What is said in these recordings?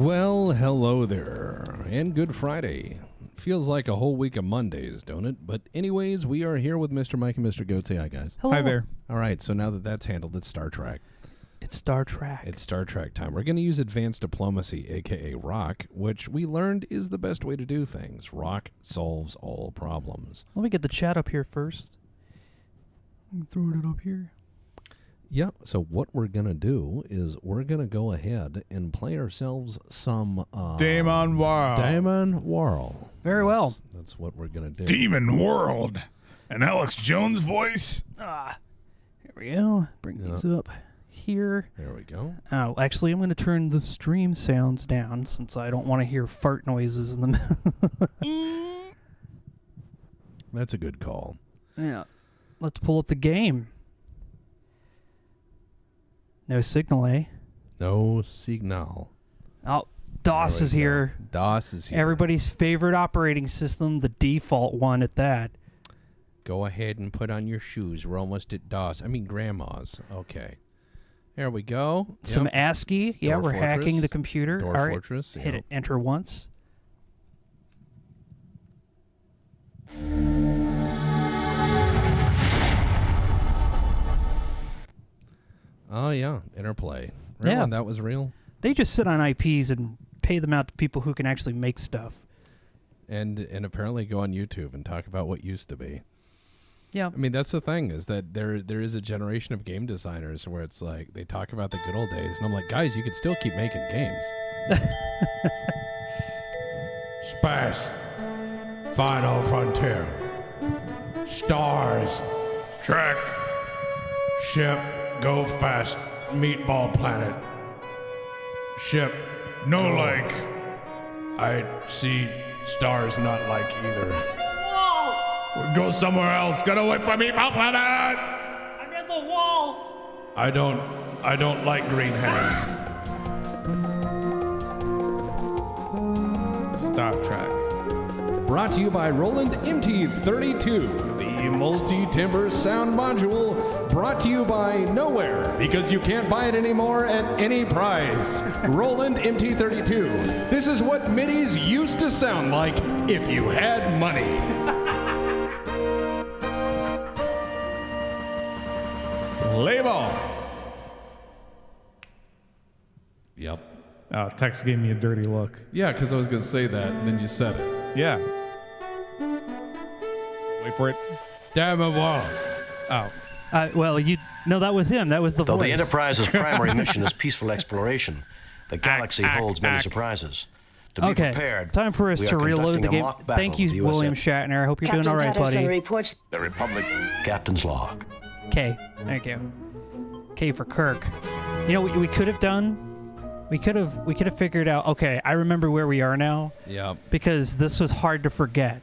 Well, hello there, and good Friday. Feels like a whole week of Mondays, don't it? But anyways, we are here with Mr. Mike and Mr. Goat. Say hi, guys. Hello. Hi there. All right, so now that that's handled, it's Star Trek. It's Star Trek. It's Star Trek time. We're going to use advanced diplomacy, a.k.a. rock, which we learned is the best way to do things. Rock solves all problems. Let me get the chat up here first. I'm throwing it up here. Yeah, so what we're going to do is we're going to go ahead and play ourselves some... Demon World. Demon World. Very well. That's what we're going to do. Demon World. An Alex Jones voice. Here we go. Bring these up here. There we go. Oh, actually, I'm going to turn the stream sounds down since I don't want to hear fart noises in the middle. That's a good call. Yeah. Let's pull up the game. No signal, eh? No signal. Oh, DOS is here. DOS is here. Everybody's favorite operating system, the default one at that. Go ahead and put on your shoes. We're almost at DOS. I mean, grandma's. Okay. There we go. Some Yep. ASCII. Yeah, Door we're Fortress. hacking the computer. Door All right. Fortress. Hit yeah. it. Enter once. Oh, yeah. Interplay. Really? Yeah. That was real? They just sit on IPs and pay them out to people who can actually make stuff. And apparently go on YouTube and talk about what used to be. Yeah. I mean, that's the thing, is that there is a generation of game designers where it's like they talk about the good old days, and I'm like, guys, you could still keep making games. Space. Final frontier. Stars. Trek. Ship. Go fast. Meatball planet. Ship. No like. I see stars not like either. We'll go somewhere else. Get away from Meatball planet. I'm at the walls. I don't like green hands. Star Trek. Brought to you by Roland MT32, the multi-timbre sound module. Brought to you by Nowhere, because you can't buy it anymore at any price. Roland MT32. This is what MIDIs used to sound like if you had money. Label. Yep. Tex gave me a dirty look. Yeah, because I was going to say that, and then you said it. Yeah. Wait for it. Damn it, wow. Oh. Well, that was him. That was the Though voice. the Enterprise's primary mission is peaceful exploration, the galaxy holds many surprises. To be Okay, prepared, time for us we to are reload the conducting a game. mock battle Thank you, with the William USS Shatner. I hope you're doing all right, Patterson buddy. reports The Republic Captain's Log. K. Thank you. K for Kirk. You know what we could have done? We could have figured out. Okay, I remember where we are now. Yep. Because this was hard to forget.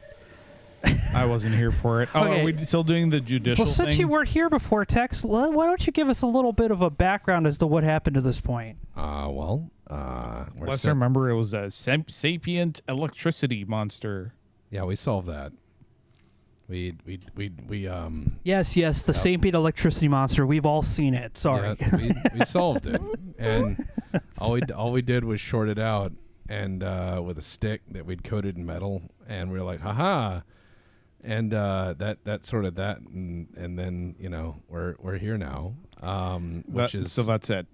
I wasn't here for it. Oh, Okay. are we still doing the judicial Well, since thing? you weren't here before, Tex, why don't you give us a little bit of a background as to what happened to this point? Let's remember it was a sapient electricity monster. Yeah, we solved that. We Yes, the sapient electricity monster. We've all seen it. Sorry. Yeah, we solved it, and all we did was short it out, and with a stick that we'd coated in metal, and we were like, haha, and that sorted that, and then we're here now, So that's it.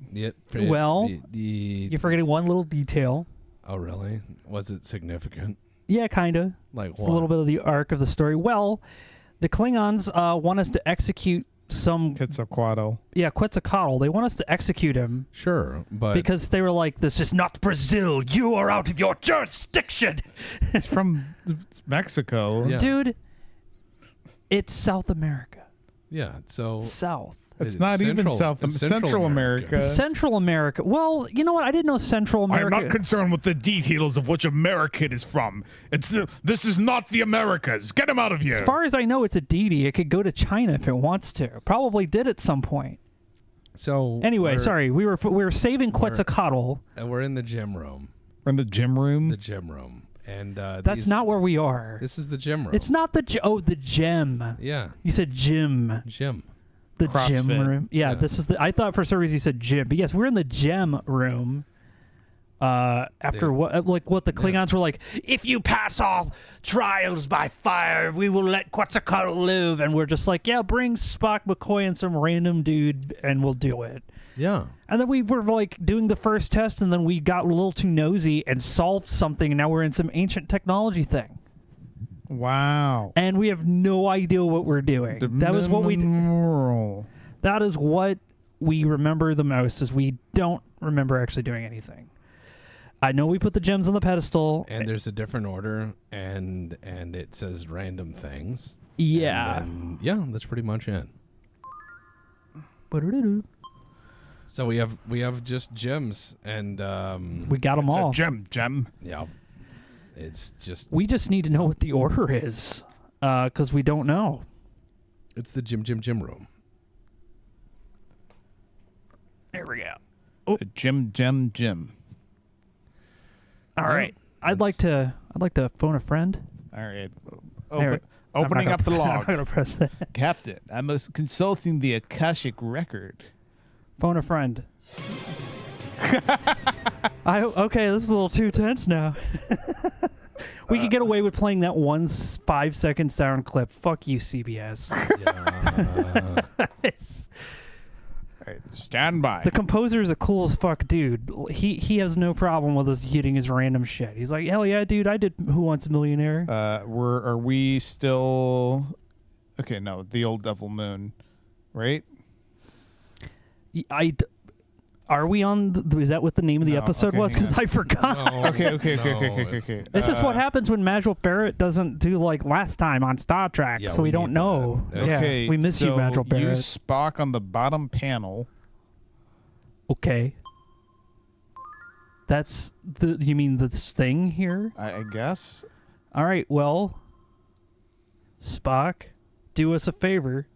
Well, you're forgetting one little detail. Oh really? Was it significant? Yeah, kind of. Like It's what? a little bit of the arc of the story. Well, the Klingons want us to execute some... Quetzalcoatl. Yeah, Quetzalcoatl. They want us to execute him. Sure, but Because they were like, this is not Brazil. You are out of your jurisdiction. It's from Mexico. Yeah. Dude, it's South America. yeah, so South. It's not even Central America. Central America. Well, you know what? I didn't know Central I am America... not concerned with the details of which America it is from. This is not the Americas. Get him out of here. As far as I know, it's a deity. It could go to China if it wants to. Probably did at some point. So Anyway, we're- sorry. We were saving Quetzalcoatl. And we're in the gym room. We're in the gym room. The gym room. And That's not where we are. This is the gym room. It's not the the gem. Yeah. You said gym. Gym. The CrossFit. gym room. Yeah, Yeah. this is the. I thought for some reason you said gym, but yes, we're in the gem room. After what the Klingons were like, if you pass all trials by fire, we will let Quetzalcoatl live. And we're just like, yeah, bring Spock, McCoy, and some random dude, and we'll do it. Yeah. And then we were like doing the first test, and then we got a little too nosy and solved something, and now we're in some ancient technology thing. Wow. And we have no idea what we're doing. That was what we. That is what we remember the most. Is we don't remember actually doing anything. I know we put the gems on the pedestal, And there's a different order, and it says random things. Yeah. And yeah, that's pretty much it. So we have just gems, and We got them all. It's a gem. yeah, it's just We just need to know what the order is, because we don't know. it's the gym room. There we go. The gem. All right. I'd like to phone a friend. All right. There- Opening up the I'm not log. gonna press that. Captain, I'm consulting the Akashic record. Phone a friend. Okay, this is a little too tense now. We could get away with playing that 5-second sound clip. Fuck you, CBS. All right, stand by. The composer is a cool as fuck dude. He has no problem with us hitting his random shit. He's like, hell yeah, dude, I did Who Wants a Millionaire. Are we still? Okay, no, the old Devil Moon, right? Are we on? Is that what the name of the No, episode okay, was? hang Because I forgot. No, Okay. This is what happens when Majel Barrett doesn't do like last time on Star Trek, Yeah, so we we don't need know. that. Okay, Yeah, we miss you, so Majel Barrett. use Spock on the bottom panel. Okay. That's you mean this thing here? I guess. All right, well, Spock, do us a favor.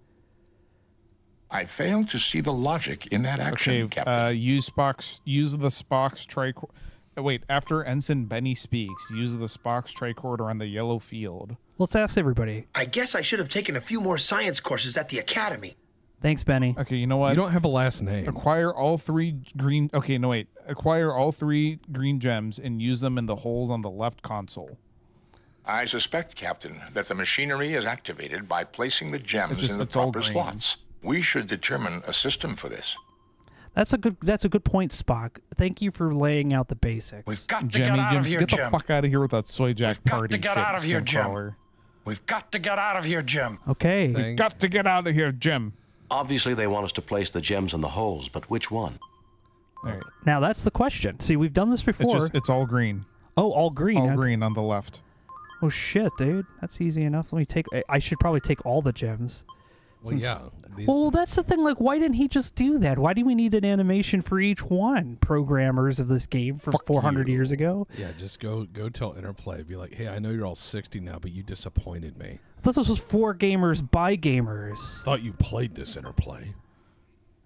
I fail to see the logic in that action, Okay, Captain. use the Spock's tricorder. Wait, after Ensign Benny speaks, use the Spock's tricorder on the yellow field. Let's ask everybody. I guess I should have taken a few more science courses at the academy. Thanks, Benny. Okay, you know what? You don't have a last name. Acquire all three green. Okay, no wait. Acquire all 3 green gems and use them in the holes on the left console. I suspect, Captain, that the machinery is activated by placing the gems in the it's all proper green. slots. We should determine a system for this. That's a good point, Spock. Thank you for laying out the basics. We've got to Jimmy get out Jims, of here, get the Jim. fuck out of here with that soy jack We've got party to get shit, out of here, Jim. Skinflower. We've got to get out of here, Jim. Okay. Thank- Got to get out of here, Jim. Obviously, they want us to place the gems in the holes, but which one? All right. Now that's the question. See, we've done this before. It's all green. Oh, all green. All Okay. green on the left. Oh shit, dude. That's easy enough. Let me take. I should probably take all the gems. Well, yeah. These, Well, that's the thing. Like, why didn't he just do that? Why do we need an animation for each one? Programmers of this game from Fuck 400 you. years ago. yeah, just go tell Interplay. Be like, hey, I know you're all 60 now, but you disappointed me. I thought this was for gamers by gamers. Thought you played this Interplay.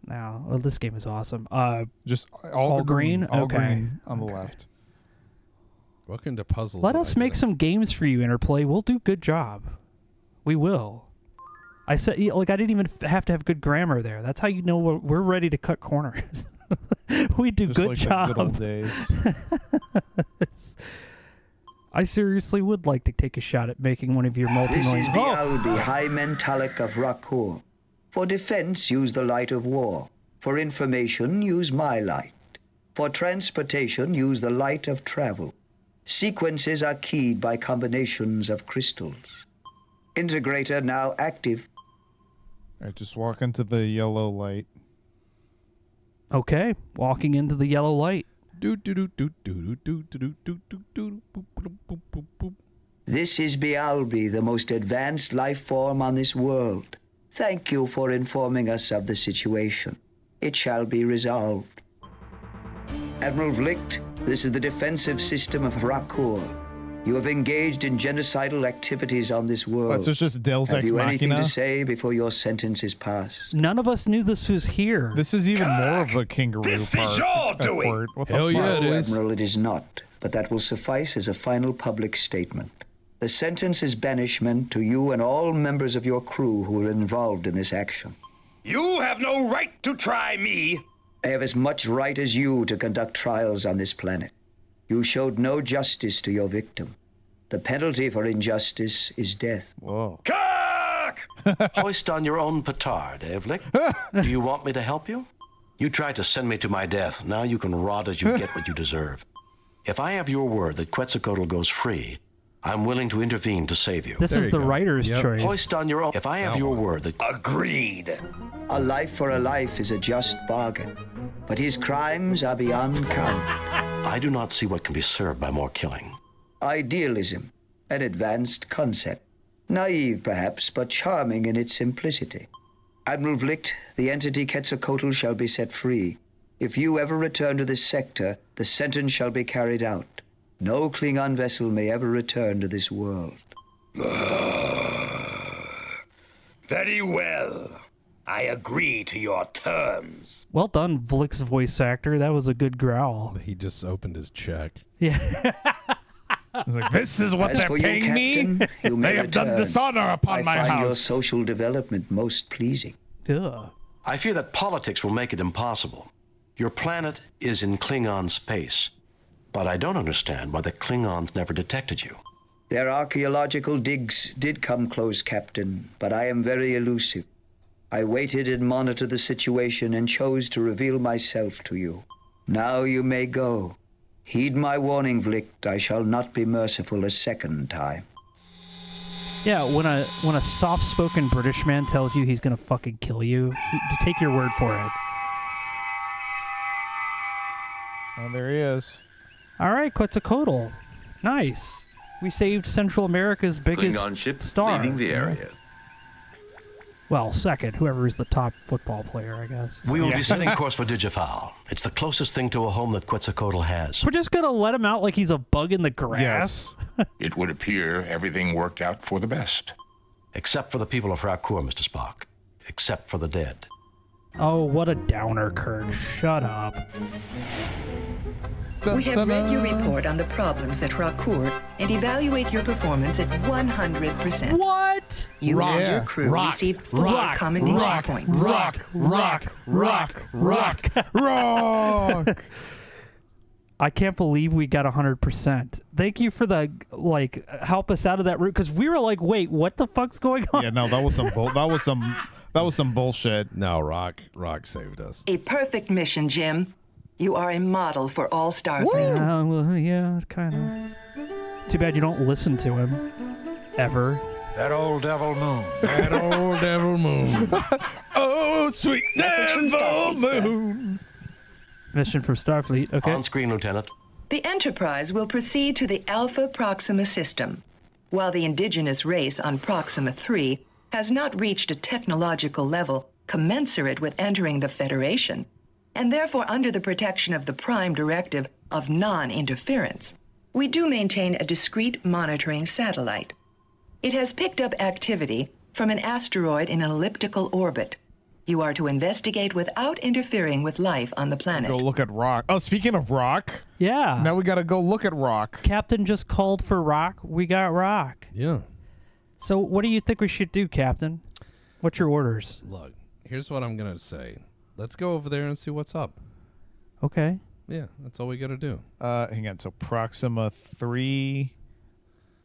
Now, well, this game is awesome. Just All the green. All Okay. green on the left. Welcome to puzzles. Let that us I make didn't- some games for you, Interplay. We'll do good job. We will. I said, like, I didn't even have to have good grammar there. That's how you know we're ready to cut corners. We do Just good like job. the good old days. I seriously would like to take a shot at making one of your This is multi-million. Bialbi, High Mentalic of Rakur. For defense, use the light of war. For information, use my light. For transportation, use the light of travel. Sequences are keyed by combinations of crystals. Integrator now active. All right, just walk into the yellow light. Okay, walking into the yellow light. This is Bialbi, the most advanced life form on this world. Thank you for informing us of the situation. It shall be resolved. Admiral Vlicht, this is the defensive system of Rakur. You have engaged in genocidal activities on this world. That's just Deus Have Ex you anything Machina. to say before your sentence is passed? None of us knew this was here. This is even more of a kangaroo This part. is your doing. Word. What the Hell fuck? yeah, it No, is. Admiral, it is not. But that will suffice as a final public statement. The sentence is banishment to you and all members of your crew who were involved in this action. You have no right to try me. I have as much right as you to conduct trials on this planet. You showed no justice to your victim. The penalty for injustice is death. Whoa. Hoist on your own petard, Avlik. Do you want me to help you? You tried to send me to my death. Now you can rot as you get what you deserve. If I have your word that Quetzalcoatl goes free, I'm willing to intervene to save you. This is the writer's choice. Hoist on your own. If I have your word that... Agreed. A life for a life is a just bargain, but his crimes are beyond count. I do not see what can be served by more killing. Idealism, an advanced concept. Naive, perhaps, but charming in its simplicity. Admiral Vlicht, the entity Quetzalcoatl shall be set free. If you ever return to this sector, the sentence shall be carried out. No Klingon vessel may ever return to this world. Very well. I agree to your terms. Well done, Vlicht's voice actor. That was a good growl. He just opened his check. Yeah. It's like, this is what As they're for you, paying me? Captain, you may They have done return. dishonor upon I my find your house. social development most pleasing. Ugh. I fear that politics will make it impossible. Your planet is in Klingon space, but I don't understand why the Klingons never detected you. Their archaeological digs did come close, Captain, but I am very elusive. I waited and monitored the situation and chose to reveal myself to you. Now you may go. Heed my warning, Vlicht. I shall not be merciful a second time. Yeah, when a soft-spoken British man tells you he's gonna fucking kill you, to take your word for it. Oh, there he is. All right, Quetzalcoatl. Nice. We saved Central America's biggest Klingon ship star. leaving the area. Well, second, whoever is the top football player, I guess. We will be setting course for Digifal. It's the closest thing to a home that Quetzalcoatl has. We're just gonna let him out like he's a bug in the grass. Yes. It would appear everything worked out for the best. Except for the people of Rakur, Mr. Spock. Except for the dead. Oh, what a downer, Kirk. Shut up. We have read your report on the problems at Rakur and evaluate your performance at 100%. What? You and your crew received 4 commendation points. Rock. I can't believe we got 100%. Thank you for the, like, help us out of that route, because we were like, wait, what the fuck's going on? Yeah, no, that was some bullshit. No, Rock saved us. A perfect mission, Jim. You are a model for all Starfleet. Well, yeah, kind of. Too bad you don't listen to him. Ever. That old devil moon. That old devil moon. Oh, sweet Message from devil Starfleet, sir. moon. Mission from Starfleet, okay. On screen, Lieutenant. The Enterprise will proceed to the Alpha Proxima system. While the indigenous race on Proxima 3 has not reached a technological level commensurate with entering the Federation, and therefore under the protection of the Prime Directive of non-interference, we do maintain a discrete monitoring satellite. It has picked up activity from an asteroid in an elliptical orbit. You are to investigate without interfering with life on the planet. Go look at Rock. Oh, speaking of Rock, Yeah. now we gotta go look at Rock. Captain just called for Rock. We got Rock. Yeah. So what do you think we should do, Captain? What's your orders? Look, here's what I'm going to say. Let's go over there and see what's up. Okay. Yeah, that's all we got to do. Hang on. So Proxima 3.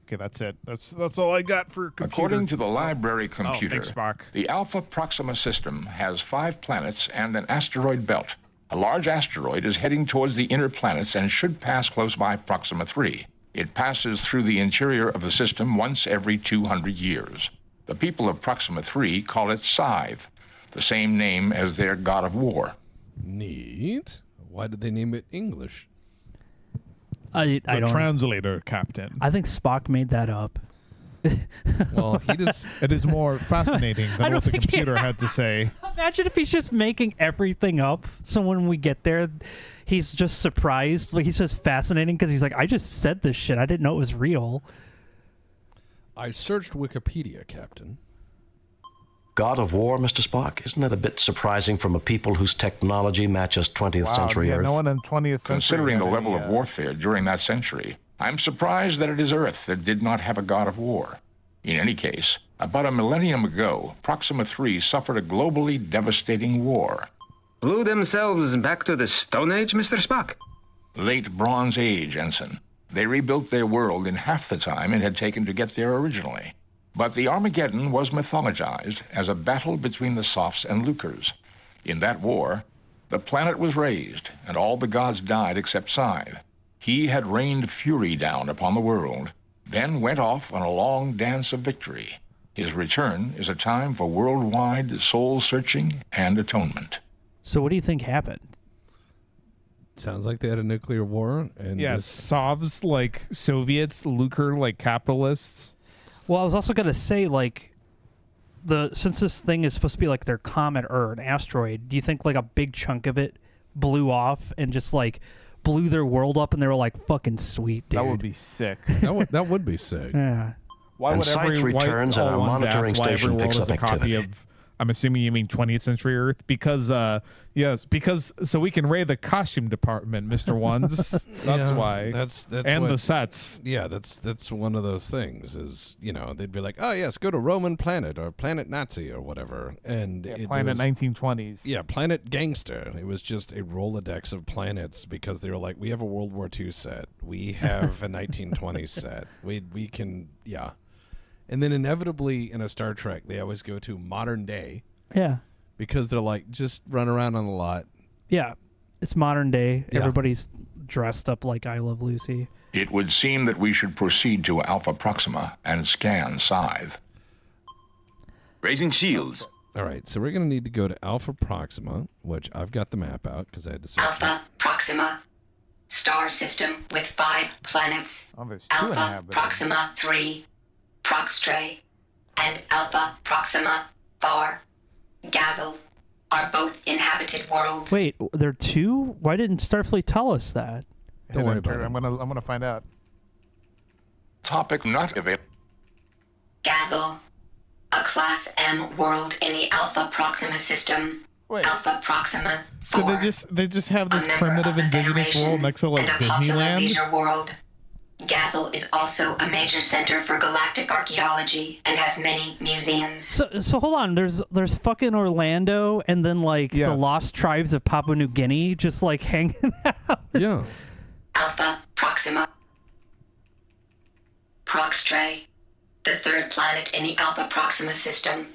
Okay, that's it. That's all I got for computer. According to the library computer, thanks, Spock. the Alpha Proxima system has 5 planets and an asteroid belt. A large asteroid is heading towards the inner planets and should pass close by Proxima 3. It passes through the interior of the system once every 200 years. The people of Proxima 3 call it Scythe, the same name as their god of war. Neat. Why did they name it English? I The don't. translator, Captain. I think Spock made that up. Well, he just... It is more fascinating I than don't what the think he- computer had to say. Imagine if he's just making everything up. So when we get there, he's just surprised. Like he says, fascinating because he's like, I just said this shit. I didn't know it was real. I searched Wikipedia, Captain. God of War, Mr. Spock? Isn't that a bit surprising from a people whose technology matches 20th century yeah, Earth? no one in 20th century. Considering the had level any, of warfare during that century, I'm surprised that it is Earth that did not have a god of war. In any case, about a millennium ago, Proxima 3 suffered a globally devastating war. Blew themselves back to the Stone Age, Mr. Spock? Late Bronze Age, Ensign. They rebuilt their world in half the time it had taken to get there originally. But the Armageddon was mythologized as a battle between the Scythes and Lucres. In that war, the planet was razed, and all the gods died except Scythe. He had rained fury down upon the world, then went off on a long dance of victory. His return is a time for worldwide soul-searching and atonement. So what do you think happened? Sounds like they had a nuclear war. And Yeah, Sovs like Soviets, Lucre like capitalists. Well, I was also going to say, like, since this thing is supposed to be like their comet or an asteroid, do you think like a big chunk of it blew off and just like blew their world up and they were like, fucking sweet, dude? That would be sick. that would be sick. Yeah. Why And would Scythe returns and our monitoring station every world picks is a up copy activity. of? I'm assuming you mean 20th century Earth, because because so we can raid the costume department, Mr. Ones. That's why. That's and what, the sets. Yeah, that's one of those things. Is they'd be like, oh yes, go to Roman Planet or Planet Nazi or whatever, and Planet 1920s. Yeah, Planet Gangster. It was just a Rolodex of planets because they were like, we have a World War II set, we have a 1920s set, we can and then inevitably in a Star Trek they always go to modern day. Yeah. Because they're like, just run around on the lot. Yeah. It's modern day. Yeah. Everybody's dressed up like I Love Lucy. It would seem that we should proceed to Alpha Proxima and scan Scythe. Raising shields. All right, so we're going to need to go to Alpha Proxima, which I've got the map out because I had to search. Alpha Proxima, star system with 5 planets. Oh, there's 2 Alpha inhabitants. Proxima 3, Proxtrae, and Alpha Proxima 4, Gazelle, are both inhabited worlds. Wait, there are 2? Why didn't Starfleet tell us that? Don't worry about it. I'm gonna find out. Topic not available. Gazelle, a Class M world in the Alpha Proxima system. Wait. Alpha Proxima 4, So they just have this a member primitive of the indigenous Federation world next to like and a popular Disneyland. leisure world. Gazelle is also a major center for galactic archaeology and has many museums. So hold on. There's fucking Orlando and then like the Yes. lost tribes of Papua New Guinea just like hanging out. Yeah. Alpha Proxima. Proxtrae, the 3rd planet in the Alpha Proxima system.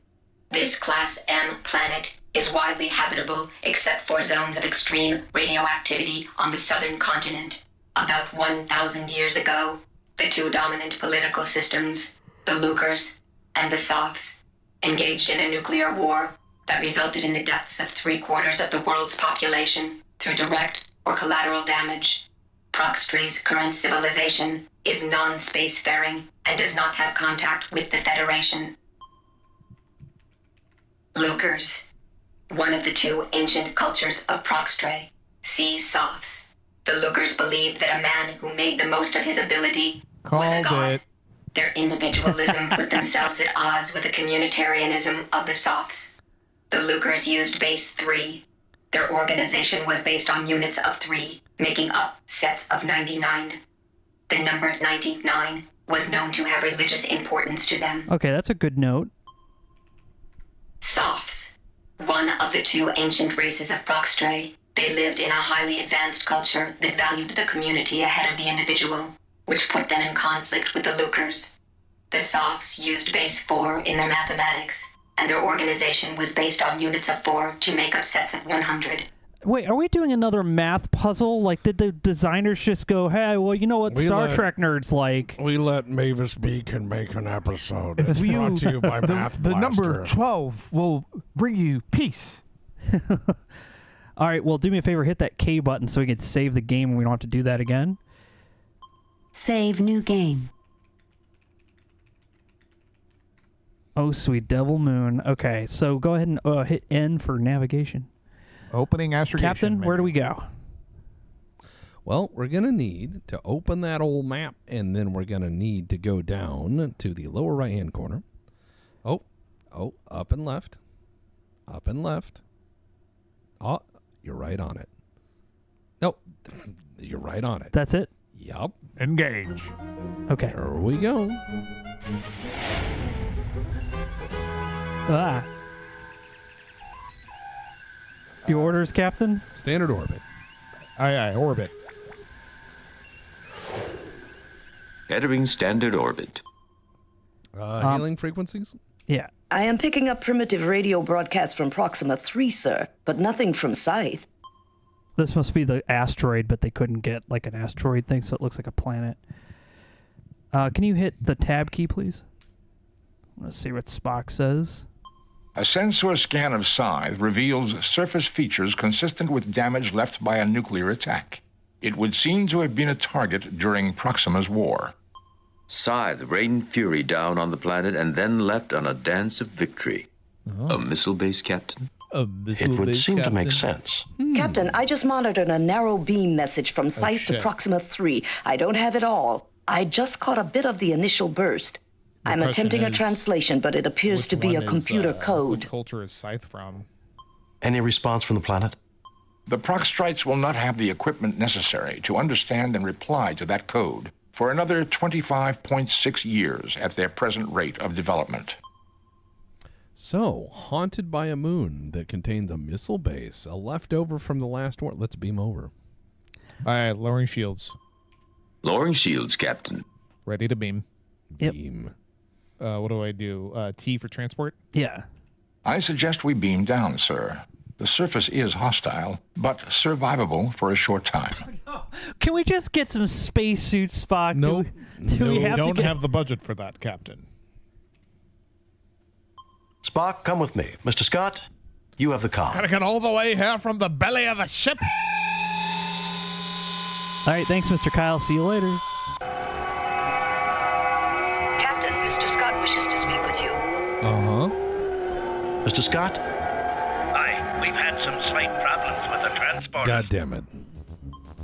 This Class M planet is widely habitable except for zones of extreme radioactivity on the southern continent. About 1,000 years ago, the 2 dominant political systems, the Lucres and the Scythes, engaged in a nuclear war that resulted in the deaths of 3/4 of the world's population through direct or collateral damage. Proxtrae's current civilization is non-spacefaring and does not have contact with the Federation. Lucres, one of the 2 ancient cultures of Proxtrae, see Scythes. The Lucres believed that a man who made the most of his ability was a Called god. it. Their individualism put themselves at odds with the communitarianism of the Scythes. The Lucres used base 3. Their organization was based on units of 3, making up sets of 99. The number 99 was known to have religious importance to them. Okay, that's a good note. Scythes, one of the 2 ancient races of Proxtrae. They lived in a highly advanced culture that valued the community ahead of the individual, which put them in conflict with the Lucres. The Scythes used base 4 in their mathematics, and their organization was based on units of 4 to make up sets of 100. Wait, are we doing another math puzzle? Like, did the designers just go, hey, well, you know what Star Trek nerds like? We let Mavis Beacon make an episode. If It's you- brought to you by Math The number Blaster. 12 will bring you peace. All right, well, do me a favor, hit that K button so we can save the game and we don't have to do that again. Save new game. Oh, sweet devil moon. Okay, so go ahead and hit N for navigation. Opening astrogation. Captain, where do we go? Well, we're going to need to open that old map, and then we're going to need to go down to the lower right-hand corner. Oh, up and left. Up and left. Oh, you're right on it. Nope, you're right on it. That's it? Yup. Engage. Okay. There we go. Ah. Your orders, Captain? Standard orbit. Aye, orbit. Entering standard orbit. Hailing frequencies? Yeah. I am picking up primitive radio broadcasts from Proxima 3, sir, but nothing from Scythe. This must be the asteroid, but they couldn't get like an asteroid thing, so it looks like a planet. Can you hit the tab key, please? Let's see what Spock says. A sensor scan of Scythe reveals surface features consistent with damage left by a nuclear attack. It would seem to have been a target during Proxima's war. Scythe rained fury down on the planet and then left on a dance of victory. A missile base, Captain? It would seem to make sense. Captain, I just monitored a narrow beam message from Scythe to Proxima 3. I don't have it all. I just caught a bit of the initial burst. I'm attempting a translation, but it appears to be a computer code. What culture is Scythe from? Any response from the planet? The Proxtrites will not have the equipment necessary to understand and reply to that code for another 25.6 years at their present rate of development. So, haunted by a moon that contains a missile base, a leftover from the last war. Let's beam over. All right, lowering shields. Lowering shields, Captain. Ready to beam. Yep. Beam. What do I do? T for transport? Yeah. I suggest we beam down, sir. The surface is hostile, but survivable for a short time. Can we just get some spacesuits, Spock? No, we don't have the budget for that, Captain. Spock, come with me. Mr. Scott, you have the comm. Gotta get all the way here from the belly of the ship. All right, thanks, Mr. Kyle. See you later. Captain, Mr. Scott wishes to speak with you. Mr. Scott? Aye, we've had some slight problems with the transporter. God damn it.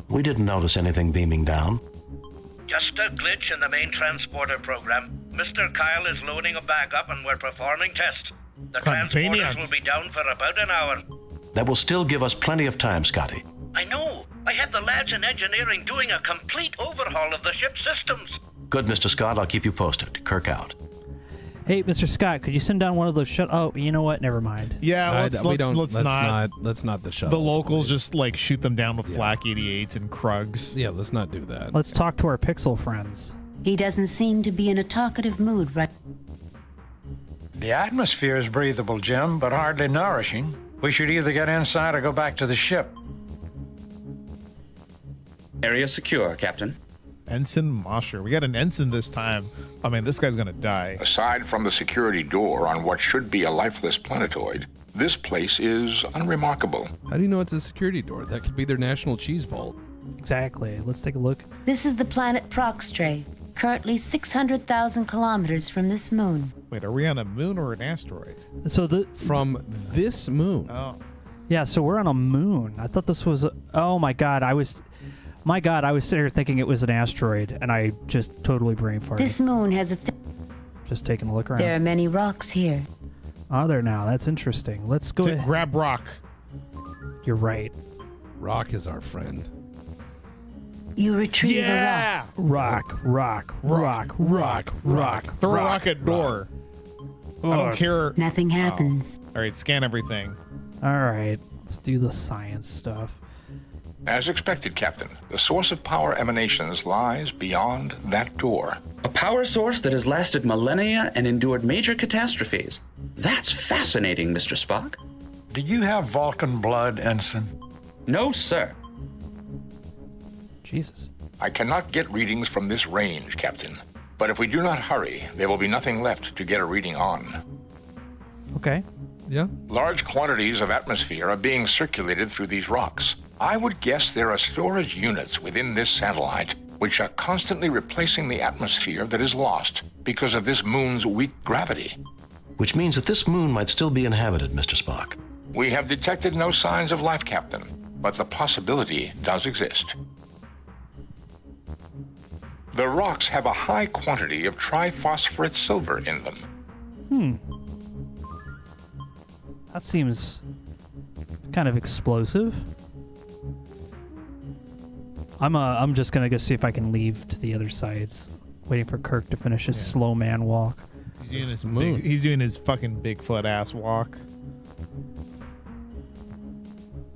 We didn't notice anything beaming down. Just a glitch in the main transporter program. Mr. Kyle is loading a backup and we're performing tests. The transporters will be down for about an hour. That will still give us plenty of time, Scotty. I know. I have the lads in engineering doing a complete overhaul of the ship's systems. Good, Mr. Scott. I'll keep you posted. Kirk out. Hey, Mr. Scott, could you send down one of those Oh, you know what? Never mind. Yeah, let's not the shuttles. The locals please. just like shoot them down with flak 88s and Krugs. Yeah, let's not do that. Let's talk to our pixel friends. He doesn't seem to be in a talkative mood right. The atmosphere is breathable, Jim, but hardly nourishing. We should either get inside or go back to the ship. Area secure, Captain. Ensign Mosher. We got an ensign this time. I mean, this guy's gonna die. Aside from the security door on what should be a lifeless planetoid, this place is unremarkable. How do you know it's a security door? That could be their national cheese vault. Exactly. Let's take a look. This is the planet Proxtray, currently 600,000 kilometers from this moon. Wait, are we on a moon or an asteroid? So from this moon. Oh. Yeah, so we're on a moon. I thought this was oh my god, I was sitting here thinking it was an asteroid, and I just totally brain farted. This moon has a just taking a look around. There are many rocks here. Are there now? That's interesting. Let's go ahead. Grab rock. You're right. Rock is our friend. You retrieve a rock. Rock. Throw a rock at door. I don't care. Nothing happens. All right, scan everything. All right, let's do the science stuff. As expected, Captain, the source of power emanations lies beyond that door. A power source that has lasted millennia and endured major catastrophes. That's fascinating, Mr. Spock. Do you have Vulcan blood, Ensign? No, sir. Jesus. I cannot get readings from this range, Captain. But if we do not hurry, there will be nothing left to get a reading on. Okay. Yeah. Large quantities of atmosphere are being circulated through these rocks. I would guess there are storage units within this satellite which are constantly replacing the atmosphere that is lost because of this moon's weak gravity. Which means that this moon might still be inhabited, Mr. Spock. We have detected no signs of life, Captain, but the possibility does exist. The rocks have a high quantity of triphosphorate silver in them. That seems kind of explosive. I'm just gonna go see if I can leave to the other sides. Waiting for Kirk to finish his slow man walk. He's doing his fucking Bigfoot ass walk.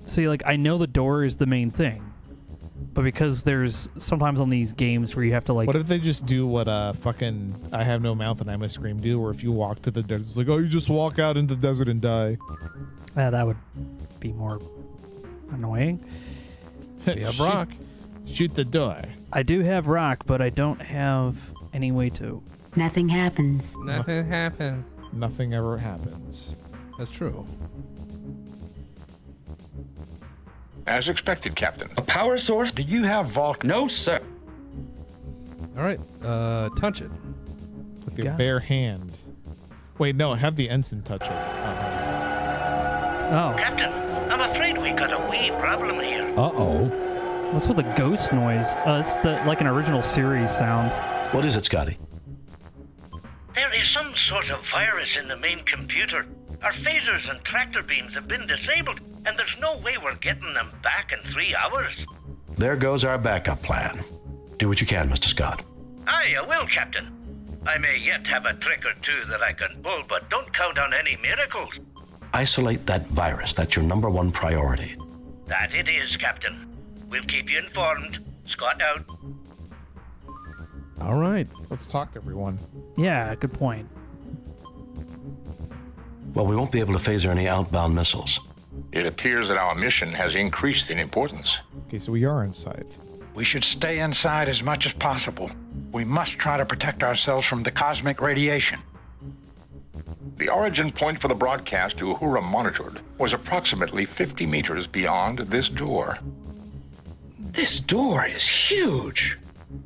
See, like, I know the door is the main thing. But because there's sometimes on these games where you have to like... What if they just do what fucking I Have No Mouth and I Must Scream do, where if you walk to the desert, it's like, oh, you just walk out into the desert and die. That would be more annoying. You have rock. Shoot the door. I do have rock, but I don't have any way to. Nothing happens. Nothing happens. Nothing ever happens. That's true. As expected, Captain. A power source? Do you have Vulcan? No, sir. All right, touch it. With your bare hand. Wait, no, have the ensign touch it. Oh. Captain, I'm afraid we got a wee problem here. Uh-oh. What's with the ghost noise? It's like an original series sound. What is it, Scotty? There is some sort of virus in the main computer. Our phasers and tractor beams have been disabled, and there's no way we're getting them back in 3 hours. There goes our backup plan. Do what you can, Mr. Scott. Aye, I will, Captain. I may yet have a trick or two that I can pull, but don't count on any miracles. Isolate that virus. That's your #1 priority. That it is, Captain. We'll keep you informed. Scott out. All right. Let's talk to everyone. Yeah, good point. Well, we won't be able to phaser any outbound missiles. It appears that our mission has increased in importance. Okay, so we are in Scythe. We should stay inside as much as possible. We must try to protect ourselves from the cosmic radiation. The origin point for the broadcast Uhura monitored was approximately 50 meters beyond this door. This door is huge.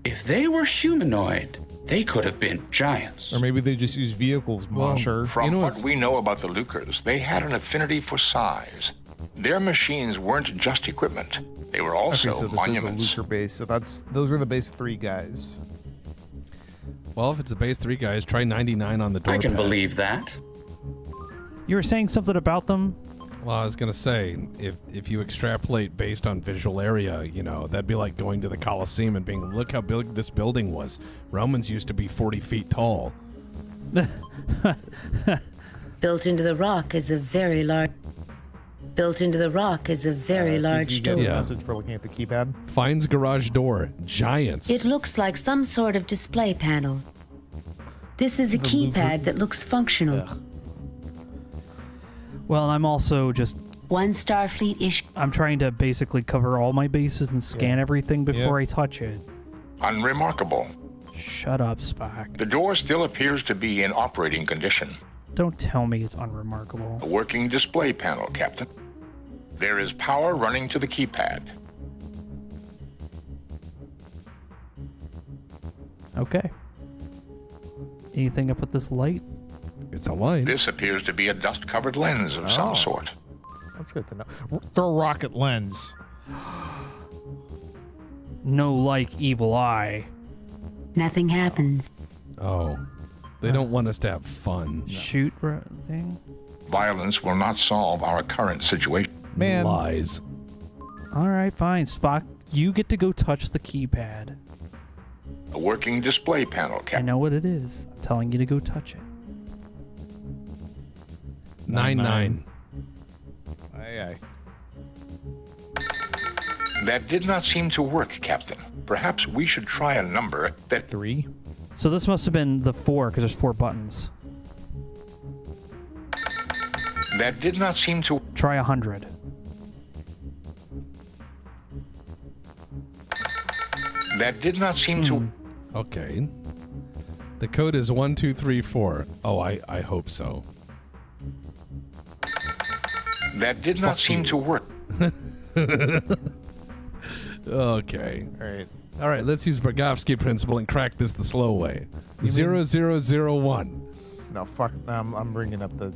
If they were humanoid, they could have been giants. Or maybe they just use vehicles, Mosher. From what we know about the Lucres, they had an affinity for size. Their machines weren't just equipment. They were also so this monuments. is a Luker base, so those are the base 3 guys. Well, if it's a base 3 guys, try 99 on the door. I can pad. believe that. You were saying something about them? Well, I was going to say, if you extrapolate based on visual area, you know, that'd be like going to the Colosseum and being, look how big this building was. Romans used to be 40 feet tall. Built into the rock is a very large... Built into the rock is a very large you door. get a message for looking at the keypad. Finds garage door. Giants. It looks like some sort of display panel. This is a keypad that looks functional. Ugh. Well, I'm also just... One Starfleet-ish... I'm trying to basically cover all my bases and scan everything before I touch it. Unremarkable. Shut up, Spock. The door still appears to be in operating condition. Don't tell me it's unremarkable. A working display panel, Captain. There is power running to the keypad. Okay. Anything up with this light? It's a light. This appears to be a dust-covered lens of some sort. That's good to know. Throw a rocket lens. No like evil eye. Nothing happens. Oh. They don't want us to have fun. Shoot thing? Violence will not solve our current situation. Man. Lies. All right, fine. Spock, you get to go touch the keypad. A working display panel, I Captain. know what it is. I'm telling you to go touch it. 9-9. Aye, aye. That did not seem to work, Captain. Perhaps we should try a number that... 3? So this must have been the 4, because there's 4 buttons. That did not seem to... Try 100. That did not seem to... Okay. The code is 1234. Oh, I hope so. That did not seem to work. Okay. All right. Let's use Bergovsky principle and crack this the slow way. 0001. No, fuck. I'm bringing up the...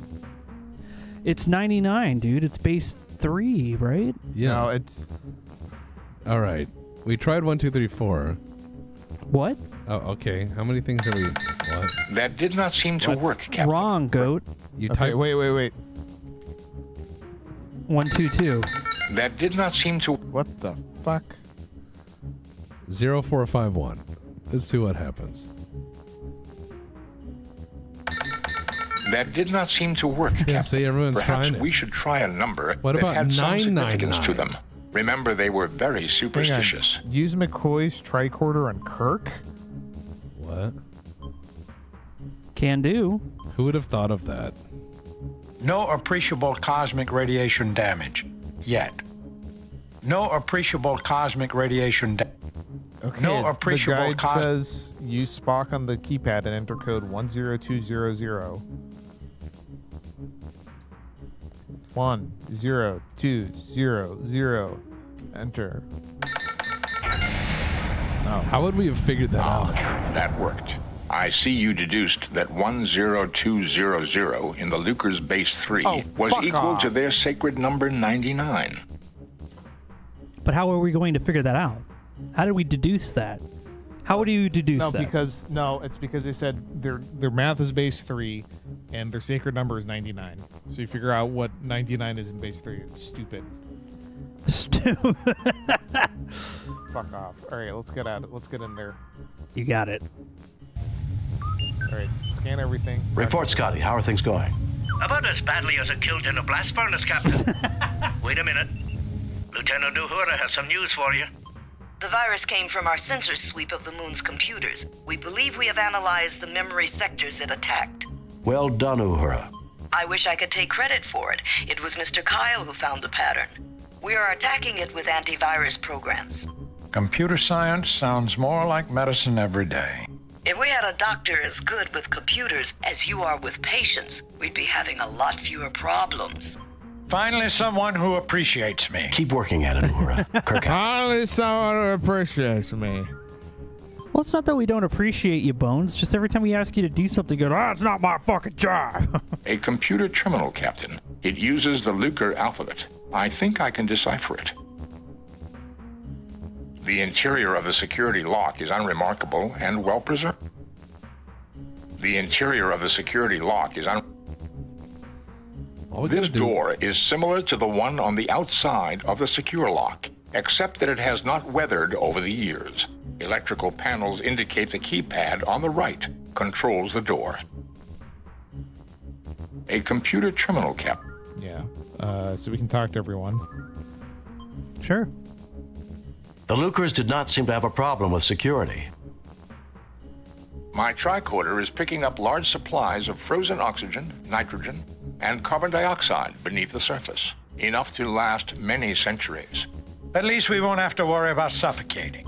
It's 99, dude. It's base 3, right? Yeah. No, it's... All right. We tried 1234. What? Oh, okay. How many things are we... What? That did not seem to work, Captain. Wrong, goat. You Okay, type... wait. 122. That did not seem to... What the fuck? 0451. Let's see what happens. That did not seem to work, Captain. Yeah, see, everyone's Perhaps trying it. we should try a number What that about had some significance 999? to them. Remember, they were very superstitious. Use McCoy's tricorder on Kirk? What? Can do. Who would have thought of that? No appreciable cosmic radiation damage. Yet. No appreciable cosmic radiation damage. Okay, No appreciable the guide says use Spock on the keypad and enter code 10200. 10200. Enter. Oh, how would we have figured that out? That worked. I see you deduced that 10200 in the Lucre's base 3 was equal to their sacred number 99. But how are we going to figure that out? How did we deduce that? How would you deduce that? It's because they said their math is base 3 and their sacred number is 99. So you figure out what 99 is in base 3. It's stupid. Stupid. Fuck off. All right, let's get at it. Let's get in there. You got it. All right, scan everything. Report, Scotty. How are things going? About as badly as a killed in a blast furnace, Captain. Wait a minute. Lieutenant Uhura has some news for you. The virus came from our sensor sweep of the moon's computers. We believe we have analyzed the memory sectors it attacked. Well done, Uhura. I wish I could take credit for it. It was Mr. Kyle who found the pattern. We are attacking it with antivirus programs. Computer science sounds more like medicine every day. If we had a doctor as good with computers as you are with patients, we'd be having a lot fewer problems. Finally, someone who appreciates me. Keep working at it, Uhura. Kirk. Finally, someone who appreciates me. Well, it's not that we don't appreciate you, Bones. Just every time we ask you to do something, you go, it's not my fucking job. A computer terminal, Captain. It uses the Lucre alphabet. I think I can decipher it. The interior of the security lock is unremarkable and well preserved. The interior of the security lock is This door is similar to the one on the outside of the secure lock, except that it has not weathered over the years. Electrical panels indicate the keypad on the right controls the door. A computer terminal, Cap. Yeah, so we can talk to everyone. Sure. The Lucres did not seem to have a problem with security. My tricorder is picking up large supplies of frozen oxygen, nitrogen, and carbon dioxide beneath the surface, enough to last many centuries. At least we won't have to worry about suffocating.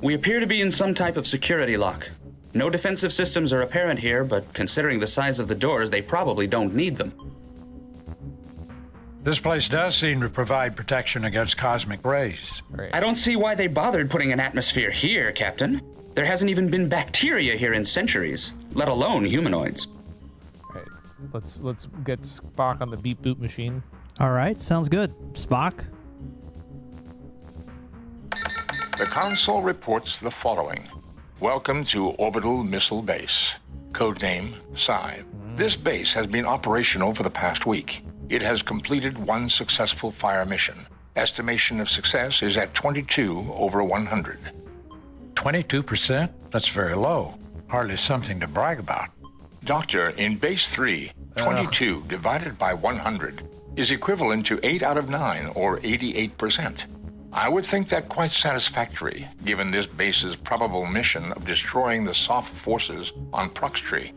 We appear to be in some type of security lock. No defensive systems are apparent here, but considering the size of the doors, they probably don't need them. This place does seem to provide protection against cosmic rays. I don't see why they bothered putting an atmosphere here, Captain. There hasn't even been bacteria here in centuries, let alone humanoids. All right, let's get Spock on the beep boop machine. All right, sounds good. Spock? The console reports the following. Welcome to Orbital Missile Base. Codename Scythe. This base has been operational for the past week. It has completed one successful fire mission. Estimation of success is at 22 over 100. 22%? That's very low. Hardly something to brag about. Doctor, in Base 3, 22 divided by 100 is equivalent to 8 out of 9, or 88%. I would think that quite satisfactory, given this base's probable mission of destroying the soft forces on Proxtree.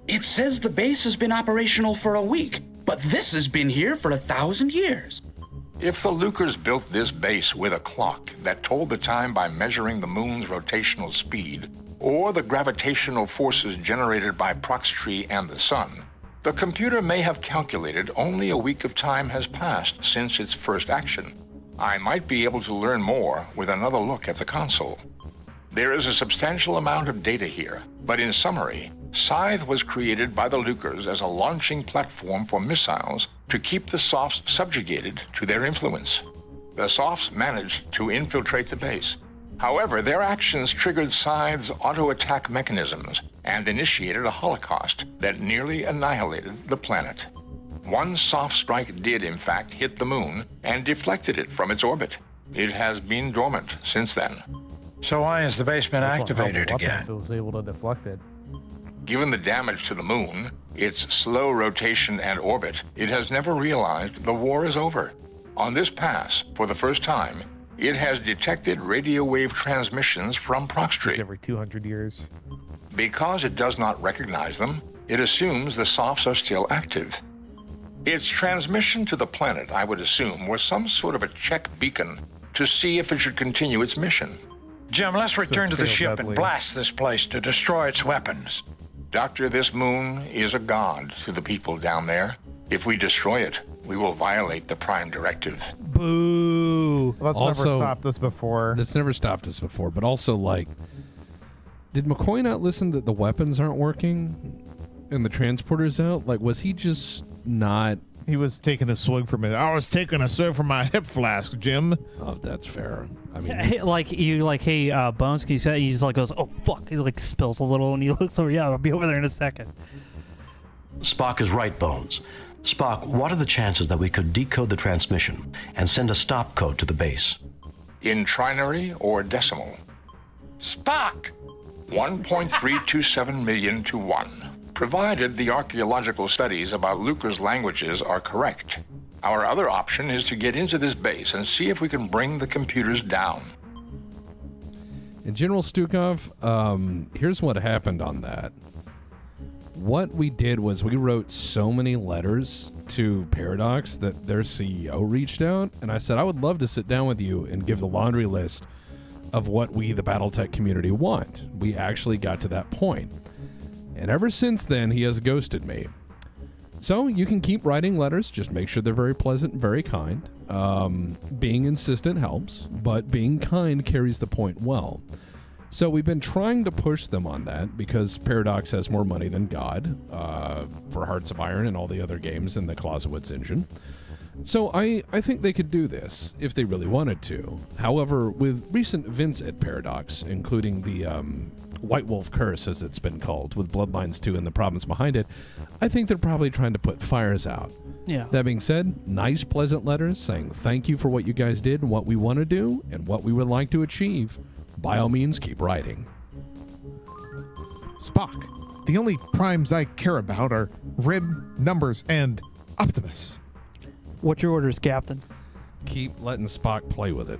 It says the base has been operational for a week, but this has been here for 1,000 years. If the Lucres built this base with a clock that told the time by measuring the moon's rotational speed, or the gravitational forces generated by Proxtree and the sun, the computer may have calculated only a week of time has passed since its first action. I might be able to learn more with another look at the console. There is a substantial amount of data here, but in summary, Scythe was created by the Lucres as a launching platform for missiles to keep the Softs subjugated to their influence. The Softs managed to infiltrate the base. However, their actions triggered Scythe's auto-attack mechanisms and initiated a holocaust that nearly annihilated the planet. One soft strike did, in fact, hit the moon and deflected it from its orbit. It has been dormant since then. So why has the base been activated again? If it was able to deflect it. Given the damage to the moon, its slow rotation and orbit, it has never realized the war is over. On this pass, for the first time, it has detected radio wave transmissions from Proxtree. Every 200 years. Because it does not recognize them, it assumes the softs are still active. Its transmission to the planet, I would assume, was some sort of a check beacon to see if it should continue its mission. Jim, let's return to the ship and blast this place to destroy its weapons. Doctor, this moon is a god to the people down there. If we destroy it, we will violate the Prime Directive. Boo! That's never stopped us before. That's never stopped us before, but also, like, did McCoy not listen that the weapons aren't working and the transporter's out? Like, was he just not... He was taking a swig from it. I was taking a swig from my hip flask, Jim. Oh, that's fair. I mean... Hey, hey, Bones, can you say... He just, like, goes, oh, fuck. He, like, spills a little, and he looks over, yeah, I'll be over there in a second. Spock is right, Bones. Spock, what are the chances that we could decode the transmission and send a stop code to the base? In trinary or decimal? Spock! 1.327 million to 1, provided the archaeological studies about Lucre's languages are correct. Our other option is to get into this base and see if we can bring the computers down. And General Stukov, here's what happened on that. What we did was we wrote so many letters to Paradox that their CEO reached out, and I said, I would love to sit down with you and give the laundry list of what we, the Battletech community, want. We actually got to that point. And ever since then, he has ghosted me. So you can keep writing letters, just make sure they're very pleasant and very kind. Being insistent helps, but being kind carries the point well. So we've been trying to push them on that because Paradox has more money than God for Hearts of Iron and all the other games in the Clausewitz engine. So I think they could do this if they really wanted to. However, with recent events at Paradox, including the White Wolf Curse, as it's been called, with Bloodlines 2 and the problems behind it, I think they're probably trying to put fires out. Yeah. That being said, nice, pleasant letters saying thank you for what you guys did and what we want to do and what we would like to achieve. By all means, keep writing. Spock, the only primes I care about are Rib, Numbers, and Optimus. What's your orders, Captain? Keep letting Spock play with it.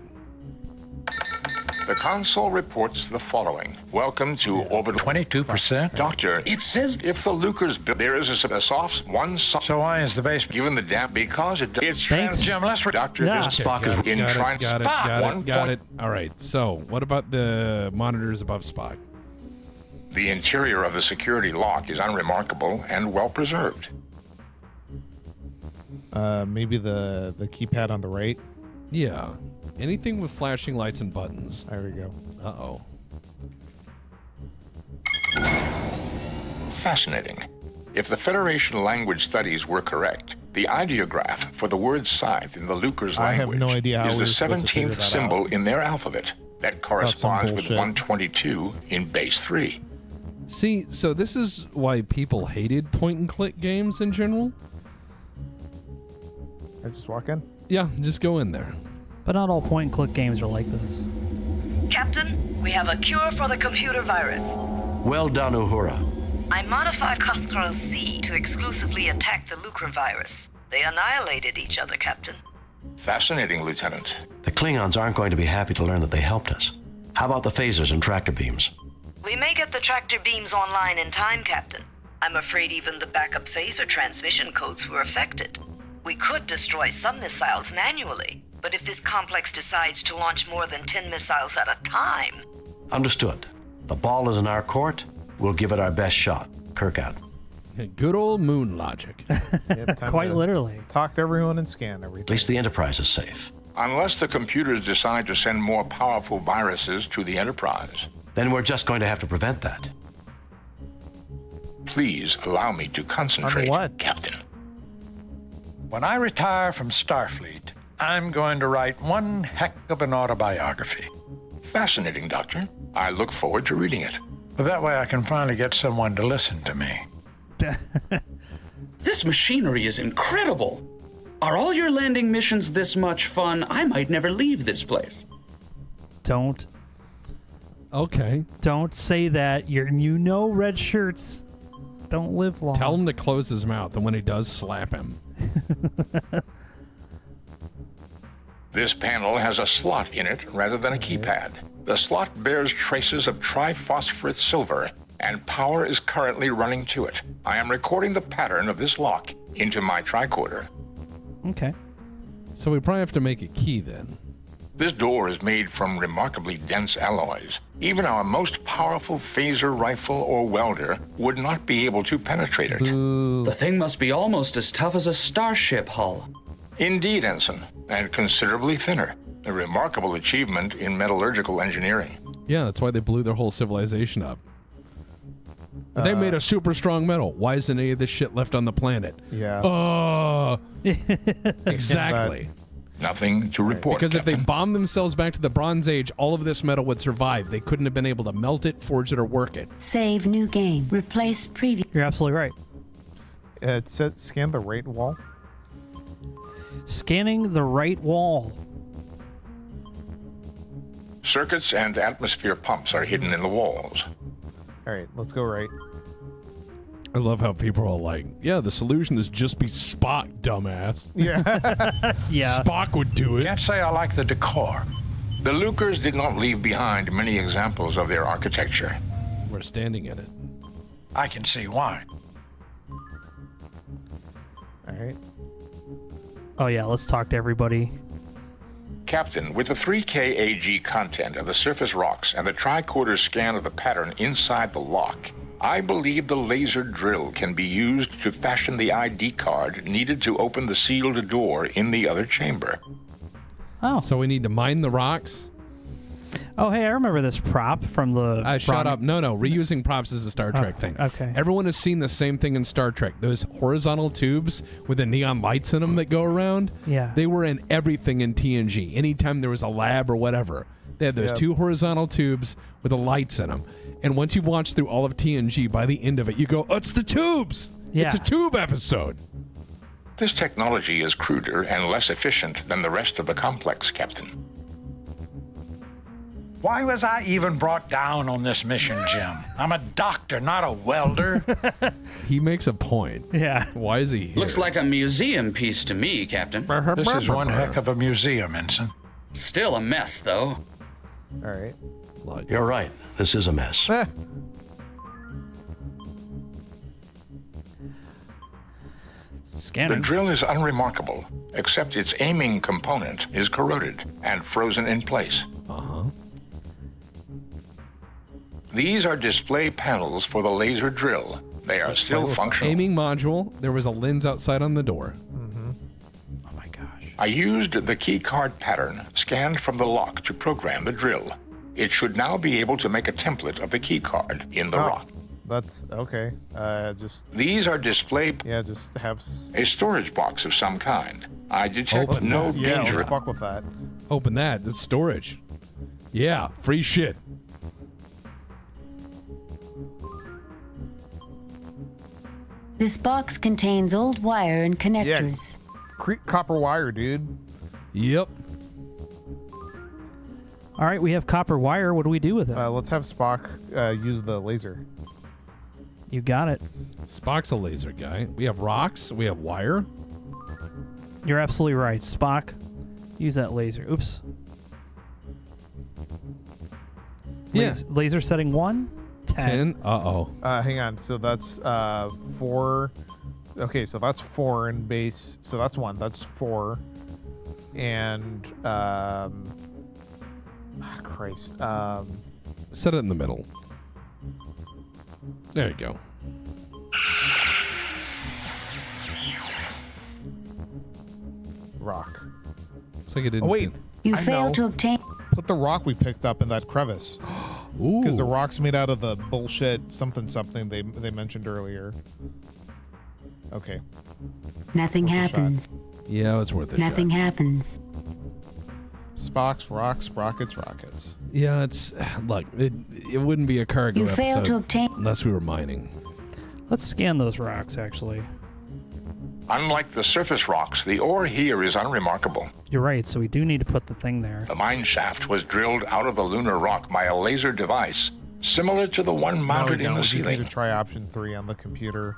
The console reports the following. Welcome to orbit 22%. Doctor, It says if the Lucre's there is a soft one soft. So why is the base given the damp because it's Thanks, Jim. Let's Doctor, this Spock is in trans. Got it. All right. So, what about the monitors above Spock? The interior of the security lock is unremarkable and well preserved. Maybe the keypad on the right. Yeah. Anything with flashing lights and buttons. There we go. Uh-oh. Fascinating. If the Federation language studies were correct, the ideograph for the word Scythe in the Lucre's I have language no idea how is the we were supposed to figure 17th that symbol out. in their alphabet. That corresponds with 122 in base 3. See, so this is why people hated point-and-click games in general. I just walk in? Yeah, just go in there. But not all point-and-click games are like this. Captain, we have a cure for the computer virus. Well done, Uhura. I modified Ctrl-C to exclusively attack the Lucre virus. They annihilated each other, Captain. Fascinating, Lieutenant. The Klingons aren't going to be happy to learn that they helped us. How about the phasers and tractor beams? We may get the tractor beams online in time, Captain. I'm afraid even the backup phaser transmission codes were affected. We could destroy some missiles manually, but if this complex decides to launch more than 10 missiles at a time... Understood. The ball is in our court. We'll give it our best shot. Kirk out. Good old moon logic. Quite literally. Talk to everyone and scan everything. At least the Enterprise is safe. Unless the computers decide to send more powerful viruses to the Enterprise. Then we're just going to have to prevent that. Please allow me to concentrate, On what? Captain. When I retire from Starfleet, I'm going to write one heck of an autobiography. Fascinating, Doctor. I look forward to reading it. But that way I can finally get someone to listen to me. This machinery is incredible. Are all your landing missions this much fun? I might never leave this place. Don't Okay. Don't say that. You know red shirts don't live long. Tell him to close his mouth, and when he does, slap him. This panel has a slot in it rather than a keypad. The slot bears traces of triphosphorus silver, and power is currently running to it. I am recording the pattern of this lock into my tricorder. Okay. So we probably have to make a key then. This door is made from remarkably dense alloys. Even our most powerful phaser rifle or welder would not be able to penetrate it. The thing must be almost as tough as a starship hull. Indeed, Ensign, and considerably thinner. A remarkable achievement in metallurgical engineering. Yeah, that's why they blew their whole civilization up. They made a super strong metal. Why isn't any of this shit left on the planet? Yeah. Exactly. Nothing to report, Because if they Captain. bombed themselves back to the Bronze Age, all of this metal would survive. They couldn't have been able to melt it, forge it, or work it. Save new game. Replace previous. You're absolutely right. It said scan the right wall. Scanning the right wall. Circuits and atmosphere pumps are hidden in the walls. All right, let's go right. I love how people are like, yeah, the solution is just be Spock, dumbass. Yeah. Yeah. Spock would do it. Can't say I like the decor. The Lucers did not leave behind many examples of their architecture. We're standing in it. I can see why. All right. Oh, yeah, let's talk to everybody. Captain, with the 3K AG content of the surface rocks and the tricorder scan of the pattern inside the lock, I believe the laser drill can be used to fashion the ID card needed to open the sealed door in the other chamber. Oh. So we need to mine the rocks? Oh, hey, I remember this prop from the... Shut up. No, reusing props is a Star Trek thing. Okay. Everyone has seen the same thing in Star Trek. Those horizontal tubes with the neon lights in them that go around. Yeah. They were in everything in TNG. Anytime there was a lab or whatever, they had those two horizontal tubes with the lights in them. And once you've watched through all of TNG, by the end of it, you go, oh, it's the tubes. Yeah. It's a tube episode. This technology is cruder and less efficient than the rest of the complex, Captain. Why was I even brought down on this mission, Jim? I'm a doctor, not a welder. He makes a point. Yeah. Why is he here? Looks like a museum piece to me, Captain. This is one heck of a museum, Ensign. Still a mess, though. All right. You're right. This is a mess. Scanning. The drill is unremarkable, except its aiming component is corroded and frozen in place. Uh-huh. These are display panels for the laser drill. They are still functional. Aiming module. There was a lens outside on the door. Oh, my gosh. I used the key card pattern scanned from the lock to program the drill. It should now be able to make a template of the key card in the rock. That's okay. Just These are display... just have... A storage box of some kind. I detect no Yeah, danger... let's fuck with that. Open that. That's storage. Yeah, free shit. This box contains old wire and connectors. Copper wire, dude. Yep. All right, we have copper wire. What do we do with it? Let's have Spock use the laser. You got it. Spock's a laser guy. We have rocks. We have wire. You're absolutely right. Spock, use that laser. Oops. Yeah. Laser setting 1. 10. Uh-oh. Hang on. So that's 4. Okay, so that's 4 in base. So that's 1. That's 4. And Christ. Set it in the middle. There you go. Rock. Looks like it didn't. Oh wait. You I failed to know. obtain. Put the rock we picked up in that crevice. Ooh. Because the rock's made out of the bullshit something they mentioned earlier. Okay. Nothing Worth a happens. shot. Yeah, it was worth a Nothing shot. happens. Spock's rocks, sprockets, rockets. Yeah, it's look. It wouldn't be a cargo You failed episode to obtain. unless we were mining. Let's scan those rocks, actually. Unlike the surface rocks, the ore here is unremarkable. You're right, so we do need to put the thing there. The mine shaft was drilled out of the lunar rock by a laser device similar to the one mounted in the we just need ceiling. to try option 3 on the computer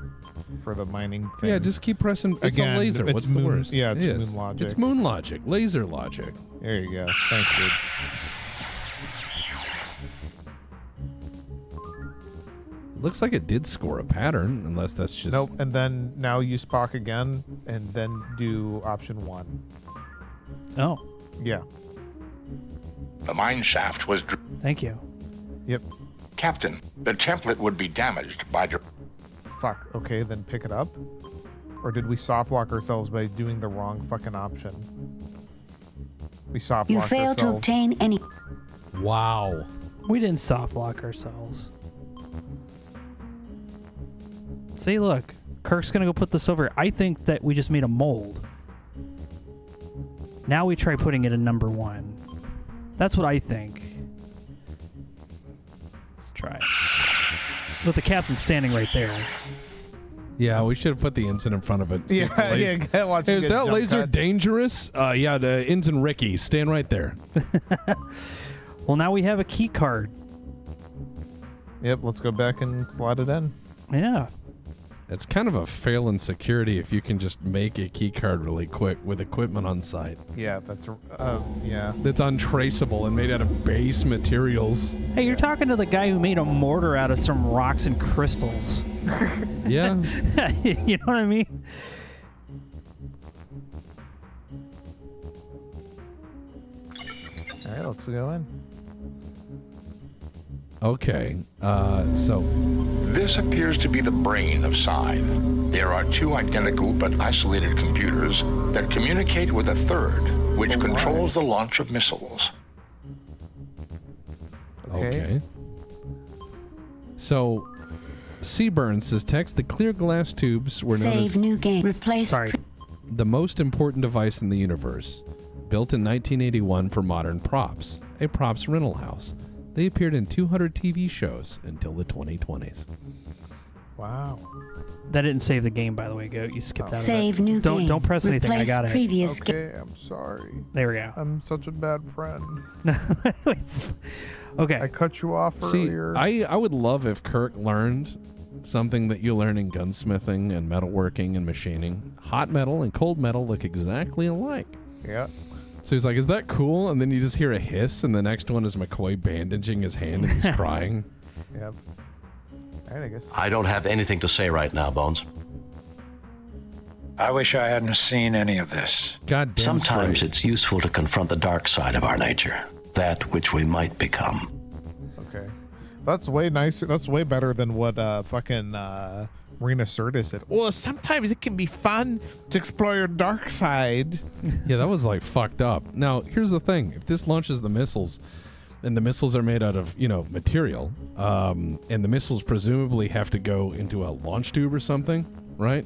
for the mining thing. Yeah, just keep pressing. It's Again, a laser. it's What's the moon- worst? yeah, it's It moon is. logic. It's moon logic. Laser logic. There you go. Thanks, dude. Looks like it did score a pattern, unless that's just. Nope. And then now use Spock again, and then do option 1. Oh. Yeah. The mine shaft was. Thank you. Yep. Captain, the template would be damaged by. Fuck. Okay, then pick it up. Or did we soft lock ourselves by doing the wrong fucking option? We soft You locked failed to ourselves. obtain any. Wow. We didn't soft lock ourselves. See, look. Kirk's gonna go put this over. I think that we just made a mold. Now we try putting it in number 1. That's what I think. Let's try it. With the captain standing right there. Yeah, we should have put the ensign in front of it. See if the laser- yeah. Watch Hey, it is get that jump laser cut. dangerous? Yeah, the ensign Ricky. Stand right there. Well, now we have a key card. Yep, let's go back and slide it in. Yeah. It's kind of a fail in security if you can just make a key card really quick with equipment on site. Yeah, that's yeah. That's untraceable and made out of base materials. Hey, you're talking to the guy who made a mortar out of some rocks and crystals. Yeah. You know what I mean? All right, let's go in. Okay, so This appears to be the brain of Scythe. There are 2 identical but isolated computers that communicate with a third, which controls the launch of missiles. Okay. So, Seaburn says text the clear glass tubes were known Save as new game. Replace. Sorry. the most important device in the universe, built in 1981 for modern props, a props rental house. They appeared in 200 TV shows until the 2020s. Wow. That didn't save the game, by the way. Go. You skipped out of Save it. new Don't game. don't press anything. I Replace got it. previous game. Okay, I'm sorry. There we go. I'm such a bad friend. Okay. I cut you off See, earlier. I would love if Kirk learned something that you learn in gunsmithing and metalworking and machining. Hot metal and cold metal look exactly alike. Yeah. So he's like, is that cool? And then you just hear a hiss, and the next one is McCoy bandaging his hand and he's crying. Yep. All right, I guess. I don't have anything to say right now, Bones. I wish I hadn't seen any of this. God damn Sometimes straight. it's useful to confront the dark side of our nature, that which we might become. Okay. That's way nicer. That's way better than what fucking Marina Sirtis said. Well, sometimes it can be fun to explore your dark side. Yeah, that was like fucked up. Now, here's the thing. If this launches the missiles, and the missiles are made out of, material, and the missiles presumably have to go into a launch tube or something, right?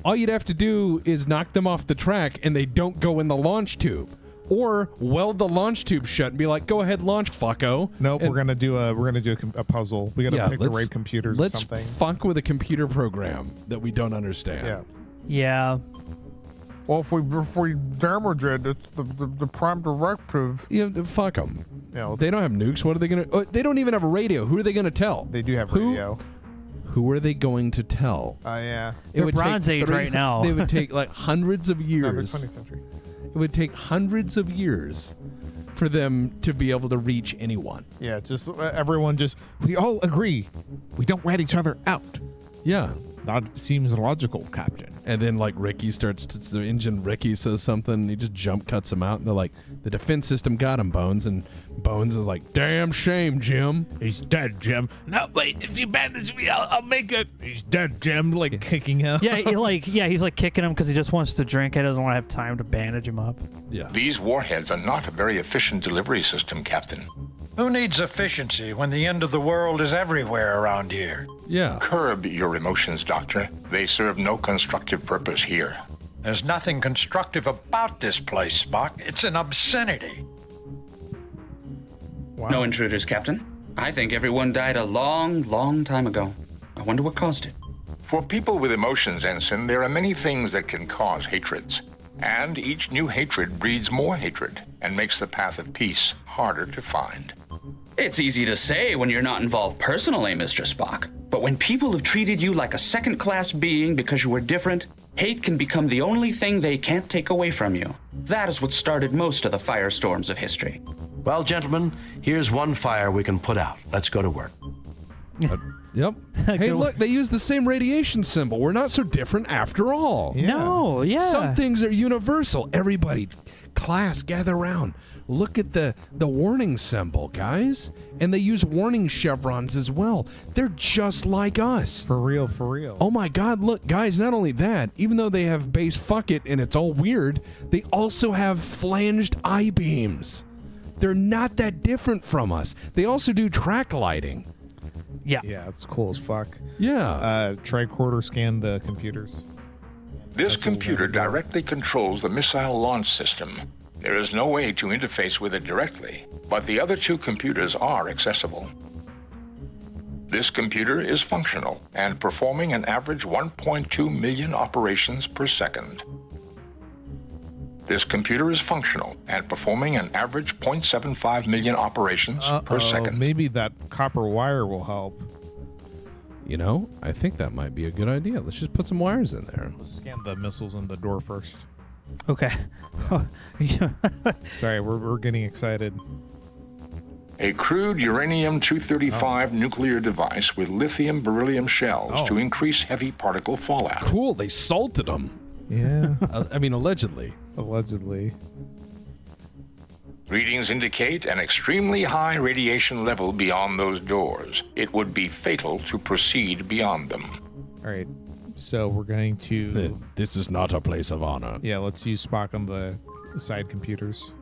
All you'd have to do is knock them off the track and they don't go in the launch tube. Or weld the launch tube shut and be like, go ahead, launch, fucko. Nope, And- we're gonna do a puzzle. We gotta pick the right computers or something. Let's fuck with a computer program that we don't understand. Yeah. Yeah. Well, if we damage it, it's the prime directive. Yeah, fuck them. Yeah, They don't have nukes. What are they gonna? Oh, they don't even have a radio. Who are they gonna tell? They do have Who? radio. Who are they going to tell? Yeah. They're Bronze Age right now. They would take like hundreds of No, years. the 20th century. It would take hundreds of years for them to be able to reach anyone. Yeah, just everyone we all agree. We don't rat each other out. Yeah. That seems logical, Captain. And then like Ricky the engine Ricky says something, he just jump cuts him out, and they're like, the defense system got him, Bones. And Bones is like, damn shame, Jim. He's dead, Jim. No, wait, if you bandage me, I'll make it. He's dead, Jim, like kicking him. Yeah, he's like kicking him because he just wants to drink. He doesn't want to have time to bandage him up. Yeah. These warheads are not a very efficient delivery system, Captain. Who needs efficiency when the end of the world is everywhere around here? Yeah. Curb your emotions, Doctor. They serve no constructive purpose here. There's nothing constructive about this place, Spock. It's an obscenity. Wow. No intruders, Captain. I think everyone died a long, long time ago. I wonder what caused it. For people with emotions, Ensign, there are many things that can cause hatreds. And each new hatred breeds more hatred and makes the path of peace harder to find. It's easy to say when you're not involved personally, Mr. Spock. But when people have treated you like a second-class being because you were different, hate can become the only thing they can't take away from you. That is what started most of the firestorms of history. Well, gentlemen, here's one fire we can put out. Let's go to work. Yep. Hey, look, they use the same radiation symbol. We're not so different after all. Yeah. No, yeah. Some things are universal. Everybody, class, gather around. Look at the warning symbol, guys. And they use warning chevrons as well. They're just like us. For real, for real. Oh my God, look, guys, not only that, even though they have base fuck it and it's all weird, they also have flanged I-beams. They're not that different from us. They also do track lighting. Yeah. Yeah, it's cool as fuck. Yeah. Tricorder scan the computers. This computer directly controls the missile launch system. There is no way to interface with it directly, but the other two computers are accessible. This computer is functional and performing an average 1.2 million operations per second. This computer is functional and performing an average 0.75 million operations per second. Maybe that copper wire will help. You know, I think that might be a good idea. Let's just put some wires in there. Scan the missiles in the door first. Okay. Sorry, we're getting excited. A crude uranium-235 nuclear device with lithium beryllium shells to increase heavy particle fallout. Cool, they salted them. Yeah. I mean, allegedly. Allegedly. Readings indicate an extremely high radiation level beyond those doors. It would be fatal to proceed beyond them. All right. So we're going to... This is not a place of honor. Yeah, let's use Spock on the side computers.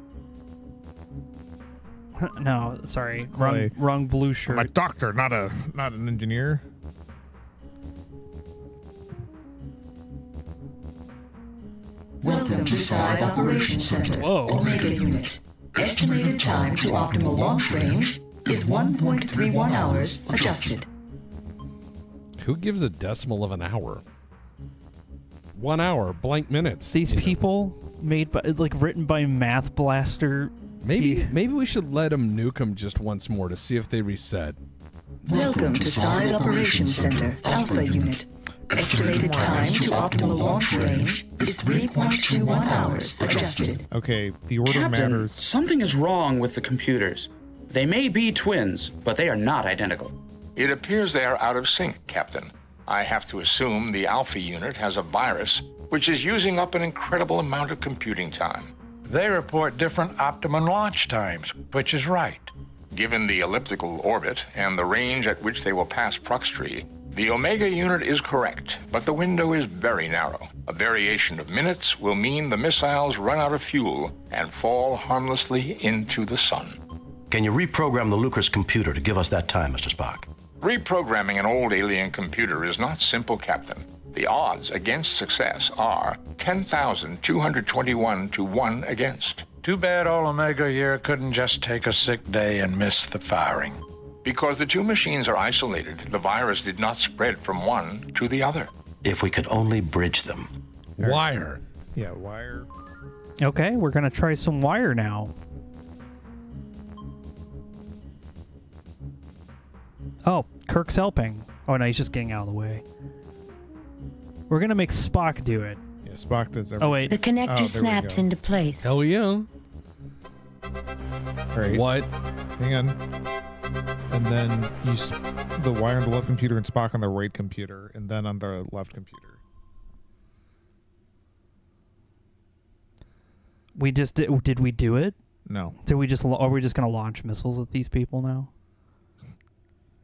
No, sorry. Wrong blue shirt. I'm a doctor, not an engineer. Welcome to Scythe Operations Center, Omega Unit. Estimated time to optimal launch range is 1.31 hours adjusted. Who gives a decimal of an hour? 1 hour, blank minutes. These people made by, written by Math Blaster. Maybe we should let them nuke them just once more to see if they reset. Welcome to Scythe Operations Center, Alpha Unit. Estimated time to optimal launch range is 3.21 hours adjusted. Okay, the order Captain, matters. Something is wrong with the computers. They may be twins, but they are not identical. It appears they are out of sync, Captain. I have to assume the Alpha unit has a virus, which is using up an incredible amount of computing time. They report different optimum launch times, which is right. Given the elliptical orbit and the range at which they will pass Proxtree, the Omega unit is correct, but the window is very narrow. A variation of minutes will mean the missiles run out of fuel and fall harmlessly into the sun. Can you reprogram the Lucas computer to give us that time, Mr. Spock? Reprogramming an old alien computer is not simple, Captain. The odds against success are 10,221 to 1 against. Too bad all Omega here couldn't just take a sick day and miss the firing. Because the two machines are isolated, the virus did not spread from one to the other. If we could only bridge them. Wire. Yeah, wire. Okay, we're going to try some wire now. Oh, Kirk's helping. Oh, no, he's just getting out of the way. We're going to make Spock do it. Yeah, Spock does everything. Oh, wait. The connector snaps into place. Hell yeah. All right. What? Hang on. And then use the wire on the left computer and Spock on the right computer, and then on the left computer. We just did we do it? No. Are we just going to launch missiles at these people now?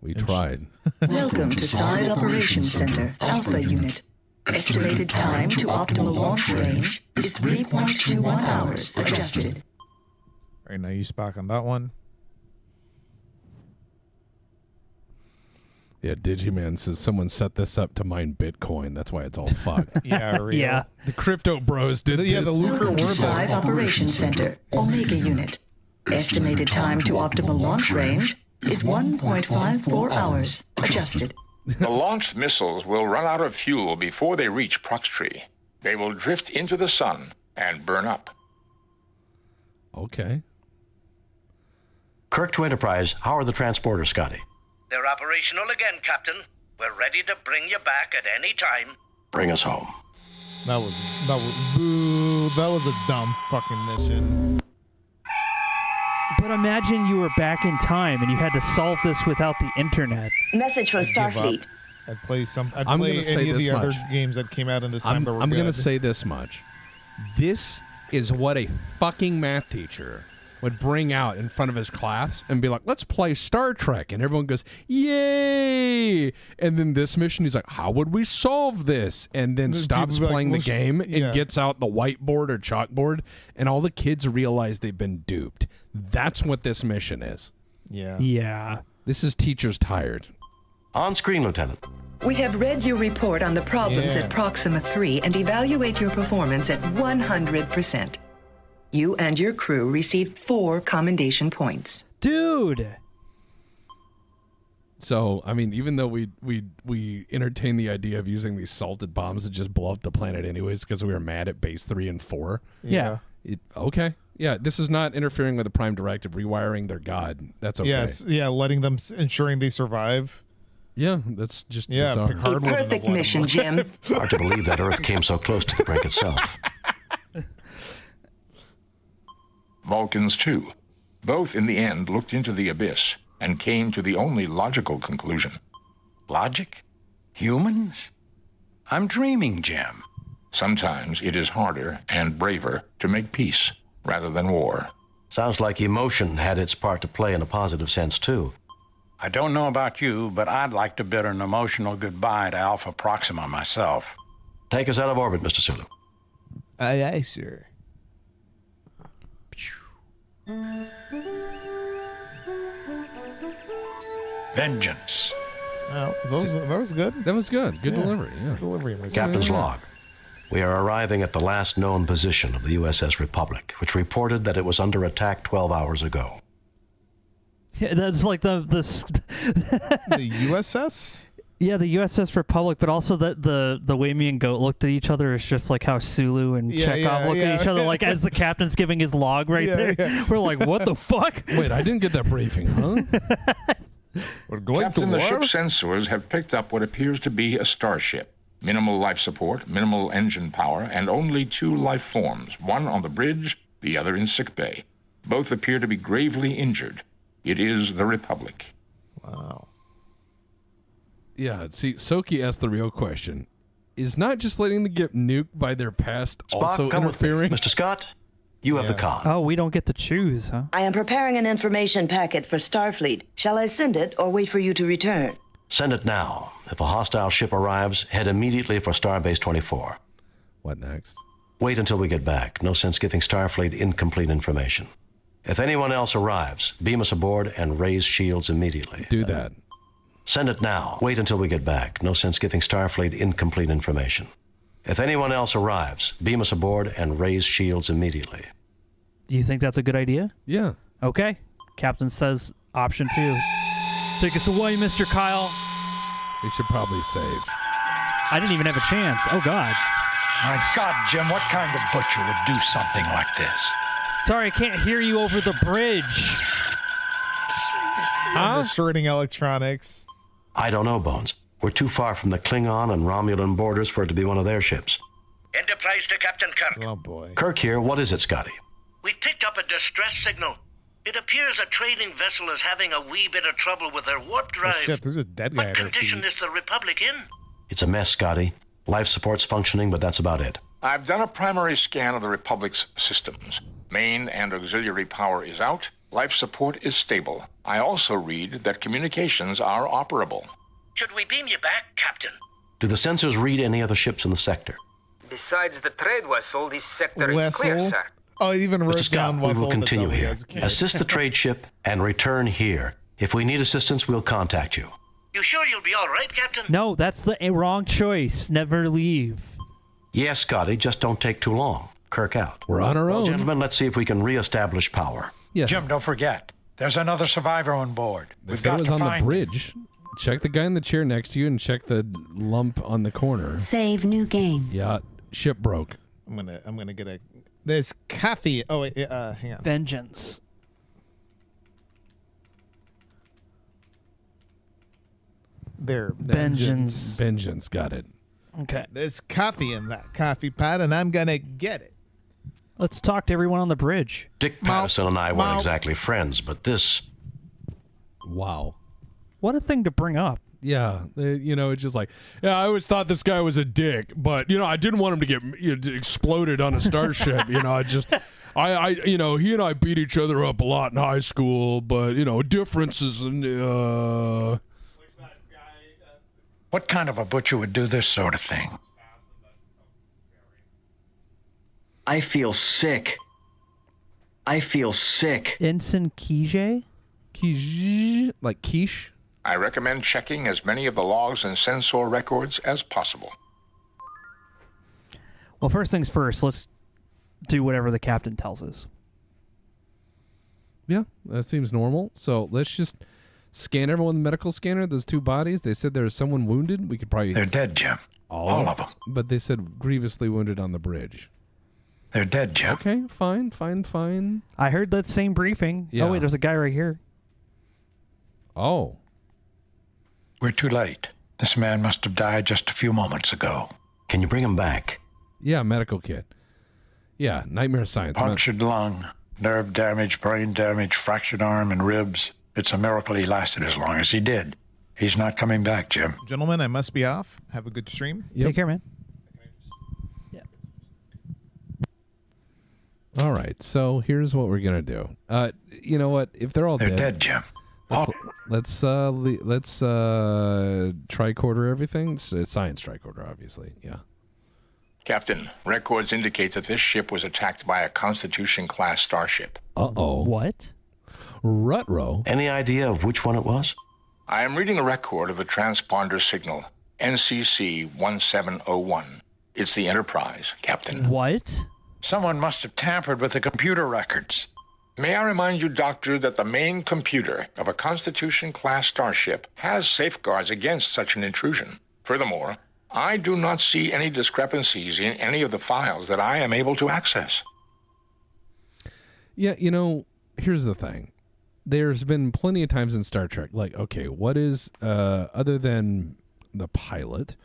We tried. Welcome to Scythe Operations Center, Alpha Unit. Estimated time to optimal launch range is 3.21 hours adjusted. All right, now use Spock on that one. Yeah, Digiman says someone set this up to mine Bitcoin. That's why it's all fucked. Yeah, real. Yeah. The crypto bros did this. Yeah, the Lucre Welcome to were Scythe Operations Center, Omega Unit. Estimated time to optimal launch range is 1.54 hours adjusted. The launched missiles will run out of fuel before they reach Proxtree. They will drift into the sun and burn up. Okay. Kirk to Enterprise, how are the transporters, Scotty? They're operational again, Captain. We're ready to bring you back at any time. Bring us home. That was a dumb fucking mission. But imagine you were back in time and you had to solve this without the internet. Message from Starfleet. I'd play I'm play gonna say any of this the other much. games that came out in this time that were I'm good. going to say this much. This is what a fucking math teacher would bring out in front of his class and be like, let's play Star Trek. And everyone goes, yay! And then this mission, he's like, how would we solve this? And then stops people be like, playing the "Let's-" game and yeah. gets out the whiteboard or chalkboard. And all the kids realize they've been duped. That's what this mission is. Yeah. Yeah. This is teachers tired. On screen, Lieutenant. We have read your report on the problems Yeah. at Proxima 3 and evaluate your performance at 100%. You and your crew received 4 commendation points. Dude! So, I mean, even though we entertain the idea of using these salted bombs to just blow up the planet anyways because we were mad at base 3 and 4. Yeah. Okay. Yeah, this is not interfering with the Prime Directive, rewiring their god. That's okay. Yes, yeah, letting them, ensuring they survive. Yeah, that's just Yeah, bizarre. Picard A wouldn't have perfect let 'em mission, live. Jim. Hard to believe that Earth came so close to the brink itself. Vulcans, too. Both, in the end, looked into the abyss and came to the only logical conclusion. Logic? Humans? I'm dreaming, Jim. Sometimes it is harder and braver to make peace rather than war. Sounds like emotion had its part to play in a positive sense, too. I don't know about you, but I'd like to bid an emotional goodbye to Alpha Proxima myself. Take us out of orbit, Mr. Sulu. Aye, aye, sir. Vengeance. Oh, that was good. That was good. Good Yeah. delivery, yeah. Delivery, Mr. Captain's log. We are arriving at the last known position of the USS Republic, which reported that it was under attack 12 hours ago. Yeah, that's like the The USS? Yeah, the USS Republic, but also the way me and Goat looked at each other is just like how Sulu and Yeah, Chekhov look at each other, like as the captain's giving his log right there. Yeah. We're like, what the fuck? Wait, I didn't get that briefing, huh? We're going Captain, to the war? ship's sensors have picked up what appears to be a starship. Minimal life support, minimal engine power, and only 2 life forms, one on the bridge, the other in sickbay. Both appear to be gravely injured. It is the Republic. Wow. Yeah, see, Soki asked the real question. Is not just letting them get nuked by their past Spock, also come interfering? with me. Mr. Scott, you have the con. Oh, we don't get to choose, huh? I am preparing an information packet for Starfleet. Shall I send it or wait for you to return? Send it now. If a hostile ship arrives, head immediately for Starbase 24. What next? Wait until we get back. No sense giving Starfleet incomplete information. If anyone else arrives, beam us aboard and raise shields immediately. Do that. Send it now. Wait until we get back. No sense giving Starfleet incomplete information. If anyone else arrives, beam us aboard and raise shields immediately. Do you think that's a good idea? Yeah. Okay. Captain says option 2. Take us away, Mr. Kyle. We should probably save. I didn't even have a chance. Oh, God. My God, Jim, what kind of butcher would do something like this? Sorry, I can't hear you over the bridge. Distorting electronics. I don't know, Bones. We're too far from the Klingon and Romulan borders for it to be one of their ships. Enterprise to Captain Kirk. Oh, boy. Kirk here. What is it, Scotty? We picked up a distress signal. It appears a trading vessel is having a wee bit of trouble with their warp drive. Oh, shit, there's a dead guy What at her condition feet. is the Republic in? It's a mess, Scotty. Life support's functioning, but that's about it. I've done a primary scan of the Republic's systems. Main and auxiliary power is out. Life support is stable. I also read that communications are operable. Should we beam you back, Captain? Do the sensors read any other ships in the sector? Besides the trade vessel, this sector is clear, Wessel? sir. Oh, he even Mr. wrote Scott, down we Wessel will the continue W here. as a kid. Assist the trade ship and return here. If we need assistance, we'll contact you. You sure you'll be all right, Captain? No, that's the wrong choice. Never leave. Yes, Scotty, just don't take too long. Kirk out. We're on our Well, own. gentlemen, let's see if we can reestablish power. Yeah. Jim, don't forget. There's another survivor on board. The We've guy got was to on the find bridge. Check the guy in the chair next to you and check the lump on the corner. Save new game. Yeah, ship broke. I'm gonna get a. There's Kathy. Oh wait, hang on. Vengeance. There. Vengeance. Got it. Okay. There's coffee in that coffee pot, and I'm gonna get it. Let's talk to everyone on the bridge. Dick Patterson and I weren't exactly friends, but this... Wow. What a thing to bring up. Yeah, it's just like, yeah, I always thought this guy was a dick, but, I didn't want him to get exploded on a starship. He and I beat each other up a lot in high school, but, differences in, What kind of a butcher would do this sort of thing? I feel sick. Ensign Kijay? Kijay? Like quiche? I recommend checking as many of the logs and sensor records as possible. Well, first things first, let's do whatever the captain tells us. Yeah, that seems normal. So let's just scan everyone with the medical scanner. Those 2 bodies, they said there's someone wounded. We could probably... They're dead, Jim. All of them. But they said grievously wounded on the bridge. They're dead, Jim. Okay, fine. I heard that same briefing. Yeah. Oh, wait, there's a guy right here. Oh. We're too late. This man must have died just a few moments ago. Can you bring him back? Yeah, medical kit. Yeah, nightmare science. Punctured lung, nerve damage, brain damage, fractured arm and ribs. It's a miracle he lasted as long as he did. He's not coming back, Jim. Gentlemen, I must be off. Have a good stream. Yep. Take care, man. All right, so here's what we're gonna do. You know what? If they're all dead, Jim. Let's tricorder everything. Science tricorder, obviously. Yeah. Captain, records indicate that this ship was attacked by a Constitution-class starship. Uh-oh. What? Rutro. Any idea of which one it was? I am reading a record of a transponder signal, NCC 1701. It's the Enterprise, Captain. What? Someone must have tampered with the computer records. May I remind you, Doctor, that the main computer of a Constitution-class starship has safeguards against such an intrusion. Furthermore, I do not see any discrepancies in any of the files that I am able to access. Yeah, here's the thing. There's been plenty of times in Star Trek, like, okay, what is, other than the pilot,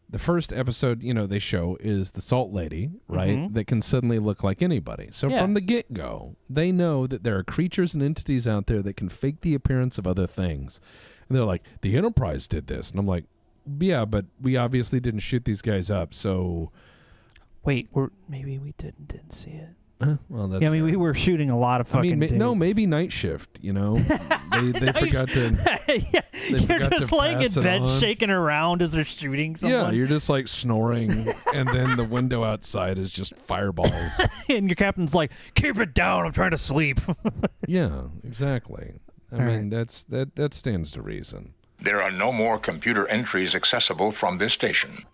the first episode, they show is the Salt Lady, right? Mm-hmm. That can suddenly look like anybody. So from the get-go, they know that there are creatures and entities out there that can fake the appearance of other things. And they're like, the Enterprise did this. And I'm like, yeah, but we obviously didn't shoot these guys up, so... Wait, maybe we didn't see it. Well, that's we were shooting a lot of fucking dudes. No, maybe night shift, they forgot to... You're just laying in bed shaking around as they're shooting someone. Yeah, you're just like snoring, and then the window outside is just fireballs. And your captain's like, keep it down, I'm trying to sleep. Yeah, exactly. I mean, that stands to reason. There are no more computer entries accessible from this station.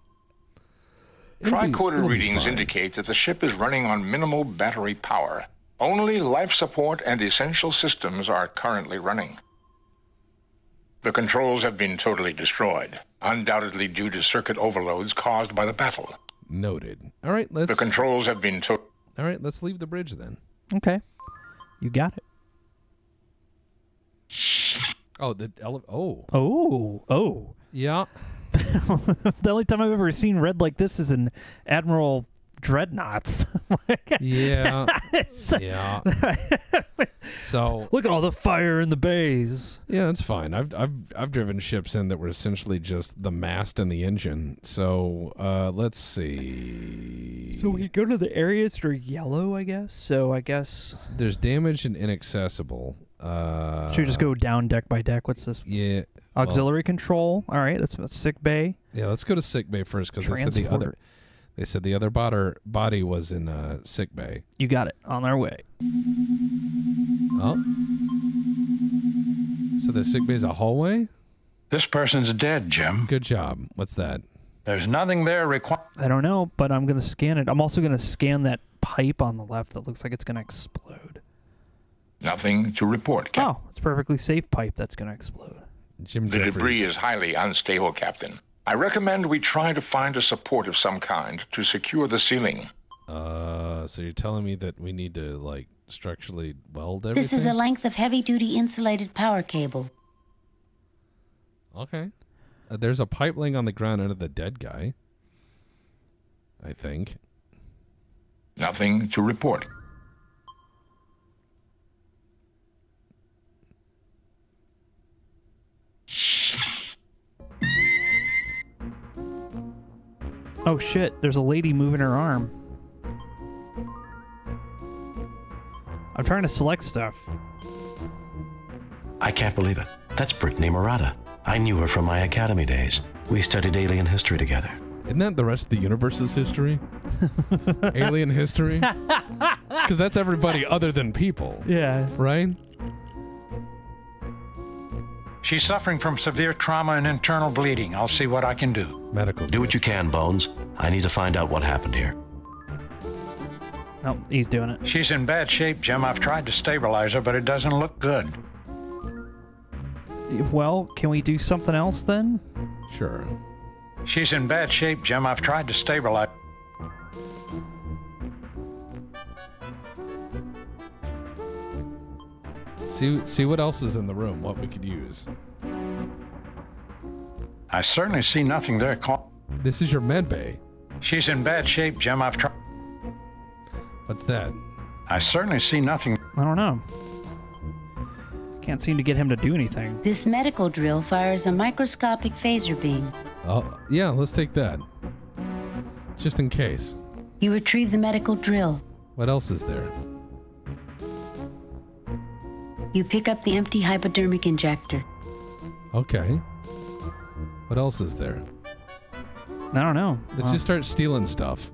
Tricorder readings indicate that the ship is running on minimal battery power. Only life support and essential systems are currently running. The controls have been totally destroyed, undoubtedly due to circuit overloads caused by the battle. Noted. All right, let's... The controls have been All right, let's leave the bridge then. Okay. You got it. Oh, Oh. Yeah. The only time I've ever seen red like this is in Admiral Dreadnoughts. Yeah. Yeah. So look at all the fire in the bays. Yeah, it's fine. I've driven ships in that were essentially just the mast and the engine. So let's see. So we go to the areas that are yellow, I guess. So I guess there's damage and inaccessible. Should we just go down deck by deck? What's this? Yeah. Auxiliary control. All right, that's sick bay. Yeah, let's go to sick bay first because they said the other body was in sick bay. You got it. On our way. Oh. So the sick bay is a hallway? This person's dead, Jim. Good job. What's that? There's nothing there required. I don't know, but I'm going to scan it. I'm also going to scan that pipe on the left that looks like it's going to explode. Nothing to report, Captain. Oh, it's a perfectly safe pipe that's going to explode. Jim the debris is highly unstable, Captain. I recommend we try to find a support of some kind to secure the ceiling. So you're telling me that we need to, like, structurally weld everything? This is a length of heavy-duty insulated power cable. Okay. There's a pipe laying on the ground under the dead guy. I think. Nothing to report. Oh shit, there's a lady moving her arm. I'm trying to select stuff. I can't believe it. That's Brittany Murata. I knew her from my academy days. We studied alien history together. Isn't that the rest of the universe's history? Alien history? Because that's everybody other than people. Yeah. Right? She's suffering from severe trauma and internal bleeding. I'll see what I can do. Medical. Do what you can, Bones. I need to find out what happened here. Nope, he's doing it. She's in bad shape, Jim. I've tried to stabilize her, but it doesn't look good. Well, can we do something else then? Sure. She's in bad shape, Jim. I've tried to stabilize. See what else is in the room, what we could use. I certainly see nothing there. This is your med bay. She's in bad shape, Jim. I've tried. What's that? I certainly see nothing. I don't know. Can't seem to get him to do anything. This medical drill fires a microscopic phaser beam. Oh, yeah, let's take that. Just in case. You retrieve the medical drill. What else is there? You pick up the empty hypodermic injector. Okay. What else is there? I don't know. Let's just start stealing stuff.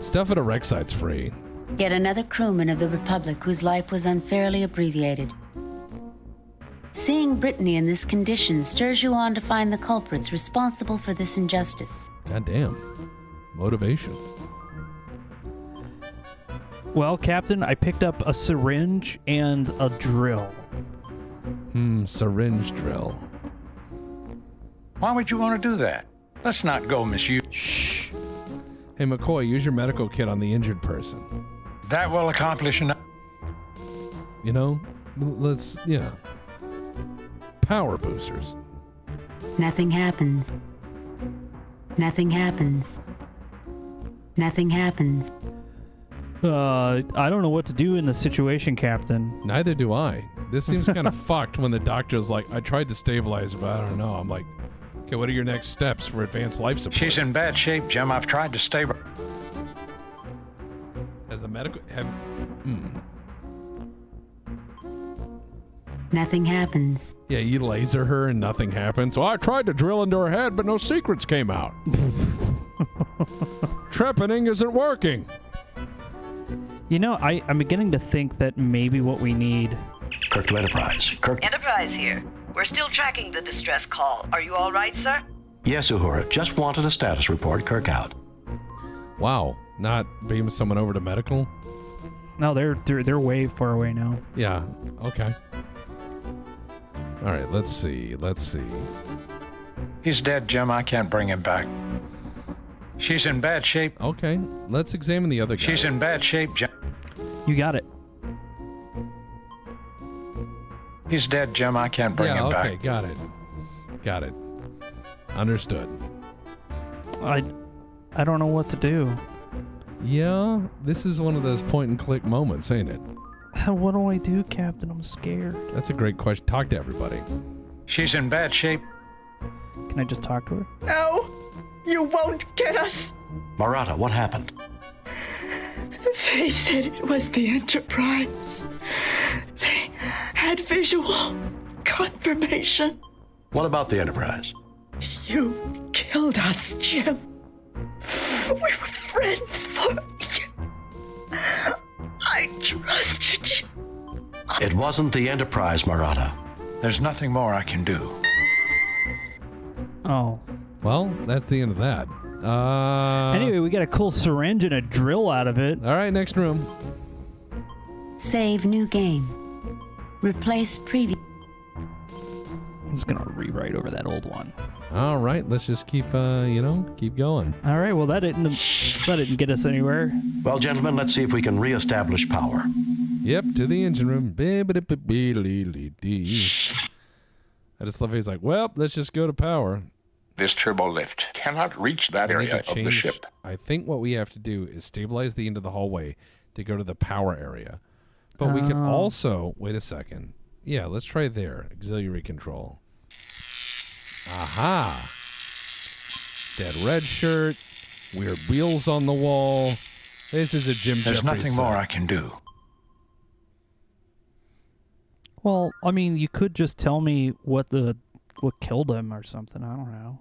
Stuff at a rec site's free. Yet another crewman of the Republic whose life was unfairly abbreviated. Seeing Brittany in this condition stirs you on to find the culprits responsible for this injustice. Goddamn. Motivation. Well, Captain, I picked up a syringe and a drill. Syringe drill. Why would you want to do that? Let's not go misuse. Shh. Hey, McCoy, use your medical kit on the injured person. That will accomplish enough. You know, let's, yeah. Power boosters. Nothing happens. Nothing happens. Nothing happens. I don't know what to do in this situation, Captain. Neither do I. This seems kind of fucked when the doctor's like, I tried to stabilize, but I don't know. I'm like, okay, what are your next steps for advanced life support? She's in bad shape, Jim. I've tried to stabilize. Has the medical... Nothing happens. Yeah, you laser her and nothing happens. So I tried to drill into her head, but no secrets came out. Trepanning isn't working. You know, I'm beginning to think that maybe what we need... Kirk to Enterprise. Kirk... Enterprise here. We're still tracking the distress call. Are you all right, sir? Yes, Uhura. Just wanted a status report. Kirk out. Wow. Not beam someone over to medical? No, they're way far away now. Yeah. Okay. All right, let's see. He's dead, Jim. I can't bring him back. She's in bad shape. Okay, let's examine the other guy. She's in bad shape, Jim. You got it. He's dead, Jim. I can't bring him back. Okay, got it. Understood. I don't know what to do. Yeah, this is one of those point and click moments, ain't it? What do I do, Captain? I'm scared. That's a great question. Talk to everybody. She's in bad shape. Can I just talk to her? No, you won't get us. Murata, what happened? They said it was the Enterprise. They had visual confirmation. What about the Enterprise? You killed us, Jim. We were friends for you. I trusted you. It wasn't the Enterprise, Murata. There's nothing more I can do. Oh. Well, that's the end of that. Anyway, we got a cool syringe and a drill out of it. All right, next room. Save new game. Replace previous. I'm just gonna rewrite over that old one. All right, let's just keep keep going. All right, well that didn't get us anywhere. Well, gentlemen, let's see if we can reestablish power. Yep, to the engine room. I just love it. He's like, well, let's just go to power. This turbo lift cannot reach that We need area to of the change- ship. I think what we have to do is stabilize the end of the hallway to go to the power area. But we can Oh. also... Wait a second. Yeah, let's try there. Auxiliary control. Aha! Dead red shirt. Weird wheels on the wall. This is a Jim There's Jeffries nothing set. more I can do. Well, I mean, you could just tell me what killed him or something. I don't know.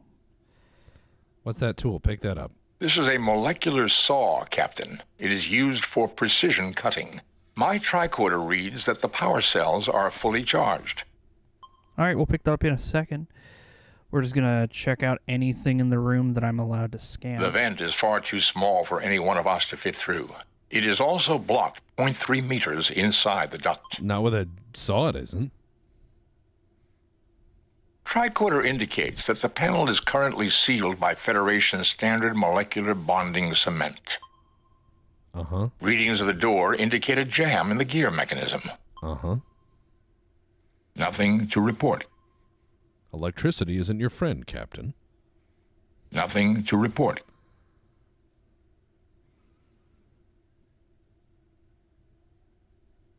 What's that tool? Pick that up. This is a molecular saw, Captain. It is used for precision cutting. My tricorder reads that the power cells are fully charged. All right, we'll pick that up in a second. We're just gonna check out anything in the room that I'm allowed to scan. The vent is far too small for any one of us to fit through. It is also blocked 0.3 meters inside the duct. Not with a saw, it isn't. Tricorder indicates that the panel is currently sealed by Federation standard molecular bonding cement. Uh-huh. Readings of the door indicate a jam in the gear mechanism. Uh-huh. Nothing to report. Electricity isn't your friend, Captain. Nothing to report.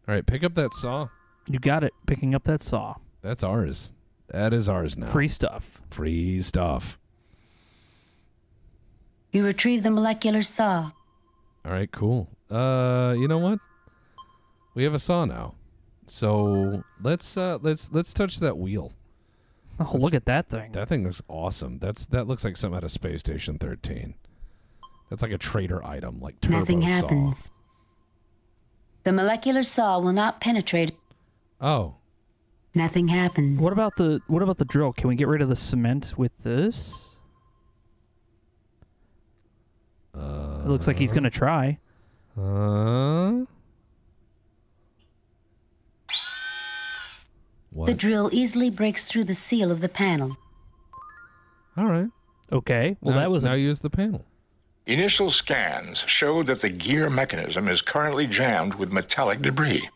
All right, pick up that saw. You got it. Picking up that saw. That's ours. That is ours now. Free stuff. Free stuff. You retrieve the molecular saw. All right, cool. You know what? We have a saw now. So let's touch that wheel. Oh, look at that thing. That thing looks awesome. That looks like something out of Space Station 13. That's like a trader item, like turbo Nothing saw. happens. The molecular saw will not penetrate. Oh. Nothing happens. What about the drill? Can we get rid of the cement with this? It looks like he's gonna try. The drill easily breaks through the seal of the panel. All right. Okay. Well, now, that was now use the panel. Initial scans show that the gear mechanism is currently jammed with metallic debris.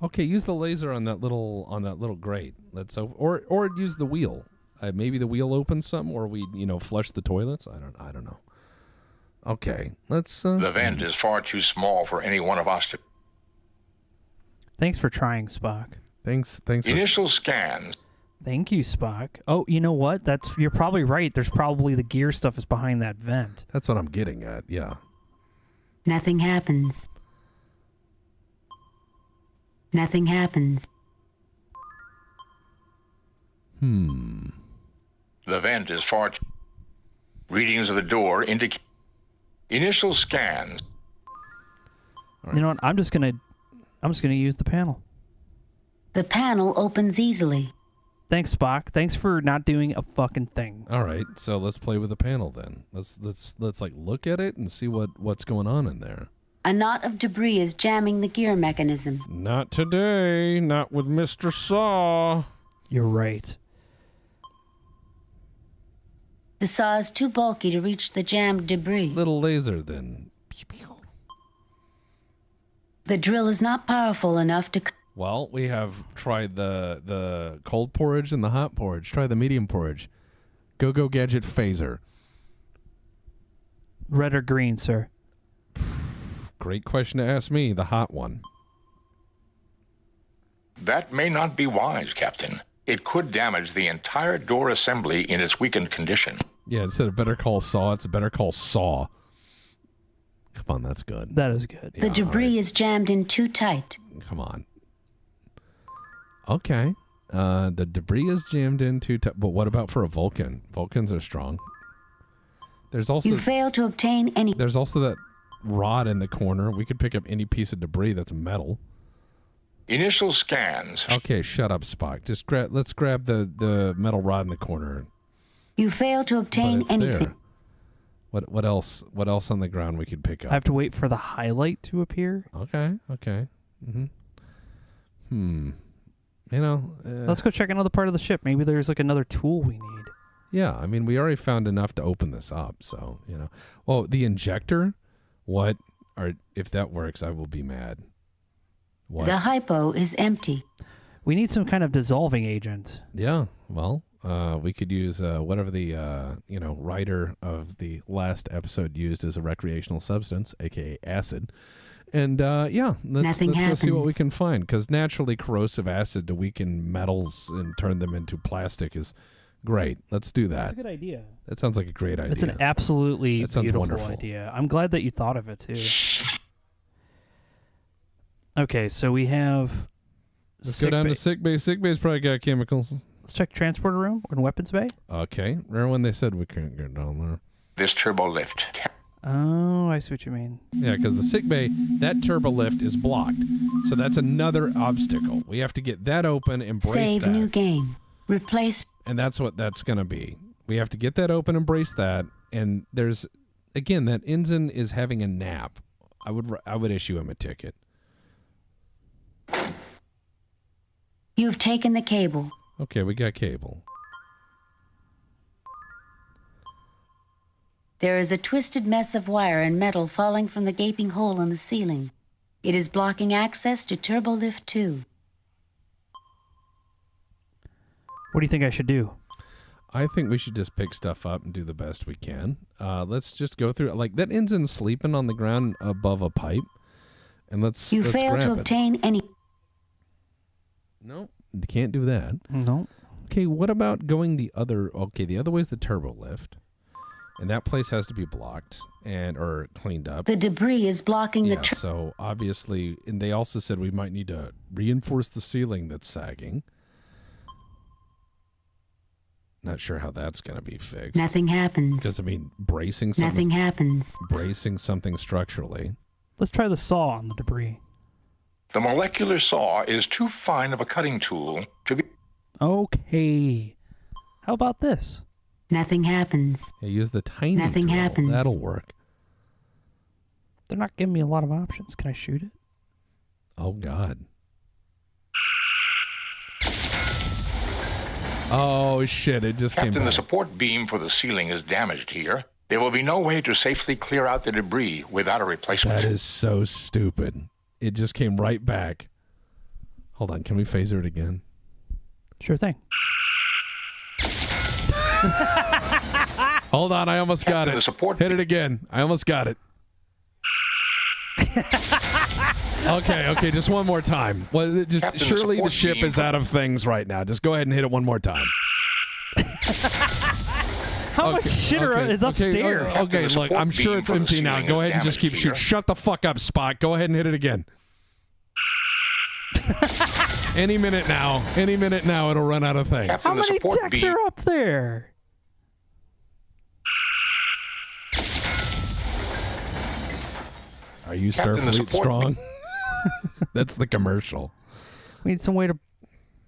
Okay, use the laser on that little grate. Let's or use the wheel. Maybe the wheel opens some, or we flush the toilets. I don't know. Okay, let's. The vent is far too small for any one of us to. Thanks for trying, Spock. Thanks. Initial scans. Thank you, Spock. Oh, you know what? You're probably right. There's probably the gear stuff is behind that vent. That's what I'm getting at. Yeah. Nothing happens. Nothing happens. The vent is far too. Readings of the door indicate. Initial scans. You know what? I'm just gonna use the panel. The panel opens easily. Thanks, Spock. Thanks for not doing a fucking thing. All right, so let's play with the panel then. Let's like look at it and see what's going on in there. A knot of debris is jamming the gear mechanism. Not today. Not with Mr. Saw. You're right. The saw is too bulky to reach the jammed debris. Little laser then. The drill is not powerful enough to... Well, we have tried the cold porridge and the hot porridge. Try the medium porridge. Go gadget phaser. Red or green, sir? Great question to ask me. The hot one. That may not be wise, Captain. It could damage the entire door assembly in its weakened condition. Yeah, instead of better call saw, it's a better call saw. Come on, that's good. That is good. The debris is jammed in too tight. Come on. Okay. The debris is jammed in too tight. But what about for a Vulcan? Vulcans are strong. There's also... You fail to obtain any... There's also that rod in the corner. We could pick up any piece of debris that's metal. Initial scans. Okay, shut up, Spock. Just let's grab the metal rod in the corner. You fail to obtain anything. There. What else? What else on the ground we could pick up? I have to wait for the highlight to appear. Okay. Let's go check another part of the ship. Maybe there's like another tool we need. Yeah, I mean, we already found enough to open this up, so Well, the injector. If that works, I will be mad. What? The hypo is empty. We need some kind of dissolving agent. Yeah, well, We could use whatever the writer of the last episode used as a recreational substance, aka acid. And let's go see what we can find, because naturally corrosive acid to weaken metals and turn them into plastic is great. Let's do that. That's a good idea. That sounds like a great idea. It's an absolutely beautiful wonderful idea. I'm glad that you thought of it too. Okay, so we have. Let's go down to sick bay. Sick bay's probably got chemicals. Let's check transporter room and weapons bay. Okay. Remember when they said we couldn't get down there? This turbo lift. Oh, I see what you mean. Yeah, because the sick bay, that turbo lift is blocked. So that's another obstacle. We have to get that open, embrace Save that. new game. Replace. And that's what that's going to be. We have to get that open, embrace that. And there's, again, that ensign is having a nap. I would issue him a ticket. You've taken the cable. Okay, we got cable. There is a twisted mess of wire and metal falling from the gaping hole in the ceiling. It is blocking access to Turbo Lift 2. What do you think I should do? I think we should just pick stuff up and do the best we can. Let's just go through it. Like, that ensign's sleeping on the ground above a pipe. And let's failed to obtain any... No, you can't do that. No. Okay, what about going the other... Okay, the other way is the turbo lift. And that place has to be blocked or cleaned up. The debris is blocking the... so obviously... And they also said we might need to reinforce the ceiling that's sagging. Not sure how that's going to be fixed. Nothing happens. Because, I mean, bracing something... Nothing happens. Bracing something structurally. Let's try the saw on the debris. The molecular saw is too fine of a cutting tool to be... Okay. How about this? Nothing happens. Yeah, use the tiny Nothing drill. happens. That'll work. They're not giving me a lot of options. Can I shoot it? Oh, God. Oh, shit. It just came Captain, back. the support beam for the ceiling is damaged here. There will be no way to safely clear out the debris without a replacement. That is so stupid. It just came right back. Hold on. Can we phaser it again? Sure thing. Hold on. I almost got it. Hit it again. I almost got it. Okay. Just one more time. Well, just Captain, surely the ship is out of things right now. Just go ahead and hit it one more time. How much shit is upstairs? Okay, look, I'm sure it's empty now. Go ahead and just keep shooting. Shut the fuck up, Spock. Go ahead and hit it again. Any minute now, it'll run out of things. Captain, How many decks are up there? Are you Starfleet strong? That's the commercial. We need some way to...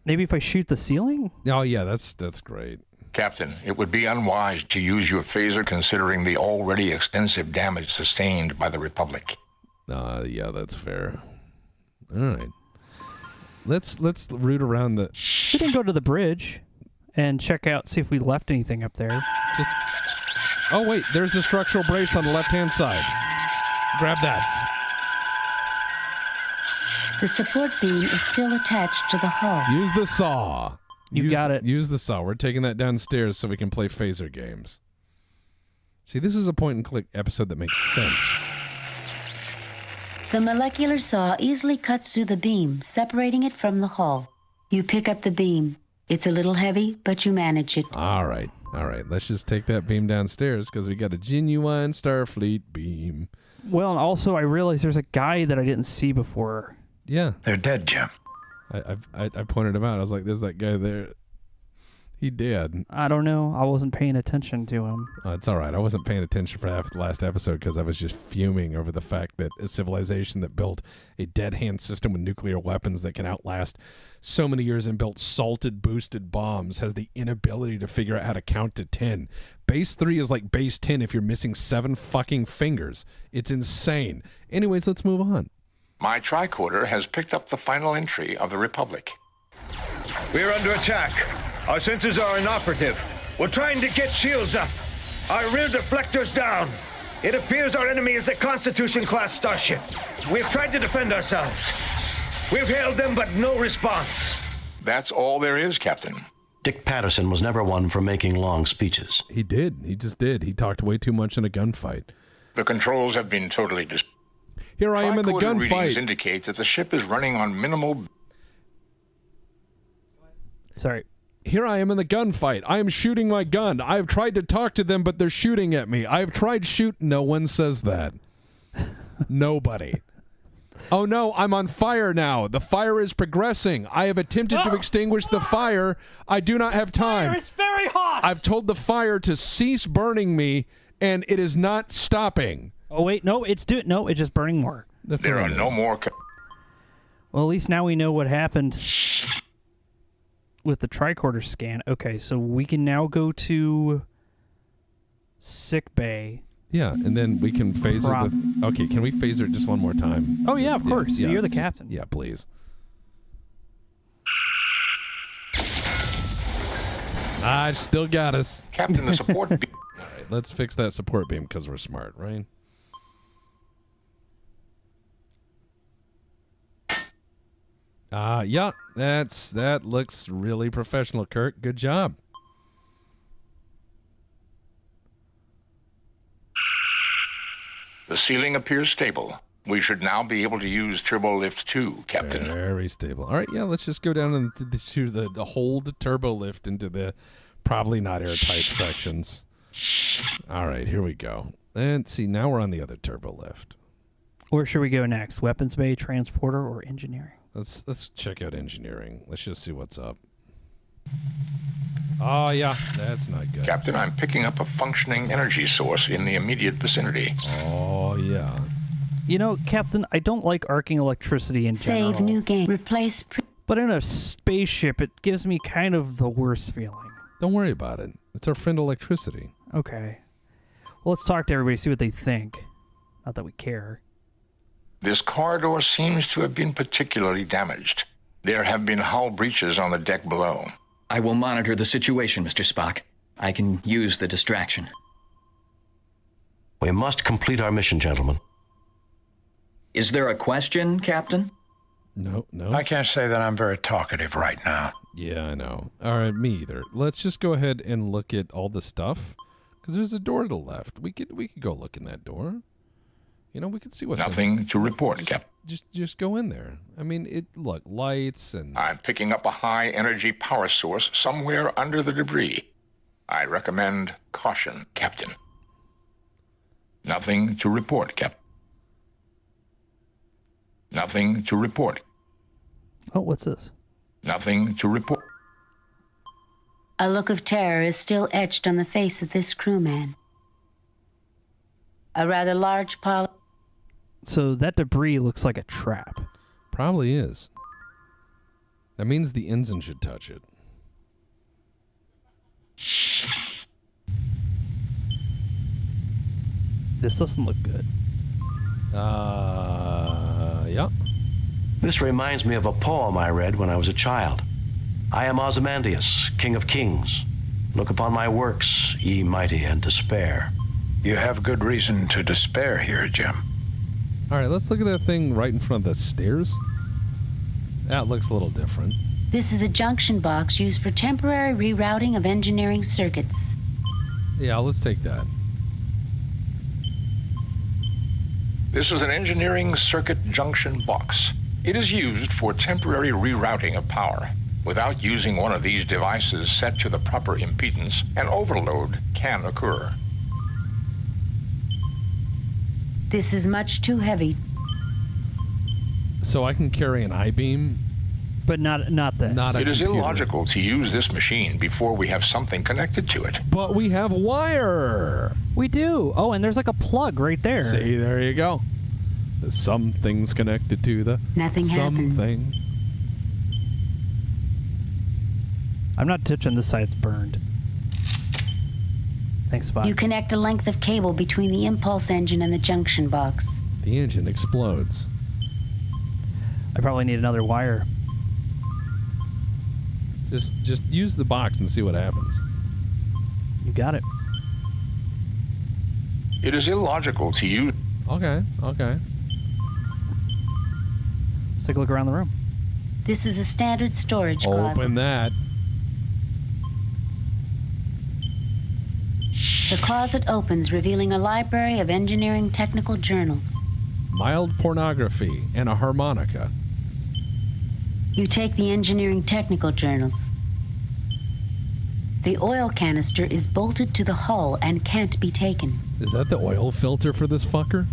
Maybe if I shoot the ceiling? Oh, yeah, that's great. Captain, it would be unwise to use your phaser considering the already extensive damage sustained by the Republic. Yeah, that's fair. All right. Let's root around the... We can go to the bridge and check out, see if we left anything up there. Oh, wait, there's a structural brace on the left-hand side. Grab that. The support beam is still attached to the hull. Use the saw. You got it. Use the saw. We're taking that downstairs so we can play phaser games. See, this is a point-and-click episode that makes sense. The molecular saw easily cuts through the beam, separating it from the hull. You pick up the beam. It's a little heavy, but you manage it. All right. Let's just take that beam downstairs because we got a genuine Starfleet beam. Well, and also I realized there's a guy that I didn't see before. Yeah. They're dead, Jim. I pointed him out. I was like, there's that guy there. He did. I don't know. I wasn't paying attention to him. It's all right. I wasn't paying attention for the last episode because I was just fuming over the fact that a civilization that built a dead hand system with nuclear weapons that can outlast so many years and built salted boosted bombs has the inability to figure out how to count to 10. Base 3 is like base 10 if you're missing 7 fucking fingers. It's insane. Anyways, let's move on. My tricorder has picked up the final entry of the Republic. We're under attack. Our sensors are inoperative. We're trying to get shields up. Our rear deflectors down. It appears our enemy is a Constitution-class starship. We've tried to defend ourselves. We've hailed them, but no response. That's all there is, Captain. Dick Patterson was never one for making long speeches. He did. He just did. He talked way too much in a gunfight. The controls have been totally Here I am in the Tri-coded gunfight. readings indicate that the ship is running on minimal... Sorry. Here I am in the gunfight. I am shooting my gun. I have tried to talk to them, but they're shooting at me. I have tried shoot. No one says that. Nobody. Oh no, I'm on fire now. The fire is progressing. I have attempted to extinguish the fire. I do not have time. It's very hot. I've told the fire to cease burning me, and it is not stopping. Oh wait, no, it's just burning more. There are no more... Well, at least now we know what happened with the tricorder scan. Okay, so we can now go to sick bay. Yeah, and then we can phaser the... Okay, can we phaser it just one more time? Oh, yeah, of course. You're the captain. Yeah, please. I still got us. Captain, the support beam... All right, let's fix that support beam because we're smart, right? Yeah, that looks really professional, Kirk. Good job. The ceiling appears stable. We should now be able to use Turbo Lift 2, Captain. Very stable. All right, yeah, let's just go down into the hold turbo lift into the probably not airtight sections. All right, here we go. And see, now we're on the other turbo lift. Where should we go next? Weapons bay, transporter, or engineering? Let's check out engineering. Let's just see what's up. Oh, yeah, that's not good. Captain, I'm picking up a functioning energy source in the immediate vicinity. Oh, yeah. You know, Captain, I don't like arcing electricity in general. Save new game. Replace... But in a spaceship, it gives me kind of the worst feeling. Don't worry about it. It's our friend electricity. Okay. Well, let's talk to everybody, see what they think. Not that we care. This corridor seems to have been particularly damaged. There have been hull breaches on the deck below. I will monitor the situation, Mr. Spock. I can use the distraction. We must complete our mission, gentlemen. Is there a question, Captain? No. I can't say that I'm very talkative right now. Yeah, I know. All right, me either. Let's just go ahead and look at all the stuff, because there's a door to the left. We could go look in that door. You know, we could see what's Nothing to report, Captain. Just go in there. I mean, look, lights and... I'm picking up a high-energy power source somewhere under the debris. I recommend caution, Captain. Nothing to report, Captain. Nothing to report. Oh, what's this? Nothing to report. A look of terror is still etched on the face of this crewman. A rather large pile... So that debris looks like a trap. Probably is. That means the ensign should touch it. This doesn't look good. Yeah. This reminds me of a poem I read when I was a child. I am Ozymandias, King of Kings. Look upon my works, ye mighty, and despair. You have good reason to despair here, Jim. All right, let's look at that thing right in front of the stairs. That looks a little different. This is a junction box used for temporary rerouting of engineering circuits. Yeah, let's take that. This is an engineering circuit junction box. It is used for temporary rerouting of power. Without using one of these devices set to the proper impedance, an overload can occur. This is much too heavy. So I can carry an I-beam? But not this. It is illogical to use this machine before we have something connected to it. But we have wire. We do. Oh, and there's like a plug right there. See, there you go. The something's connected to the nothing something. Happens. I'm not touching this side. It's burned. Thanks, Spock. You connect a length of cable between the impulse engine and the junction box. The engine explodes. I probably need another wire. Just use the box and see what happens. You got it. It is illogical to use... Okay. Let's take a look around the room. This is a standard storage closet. Open that. The closet opens, revealing a library of engineering technical journals. Mild pornography and a harmonica. You take the engineering technical journals. The oil canister is bolted to the hull and can't be taken. Is that the oil filter for this fucker?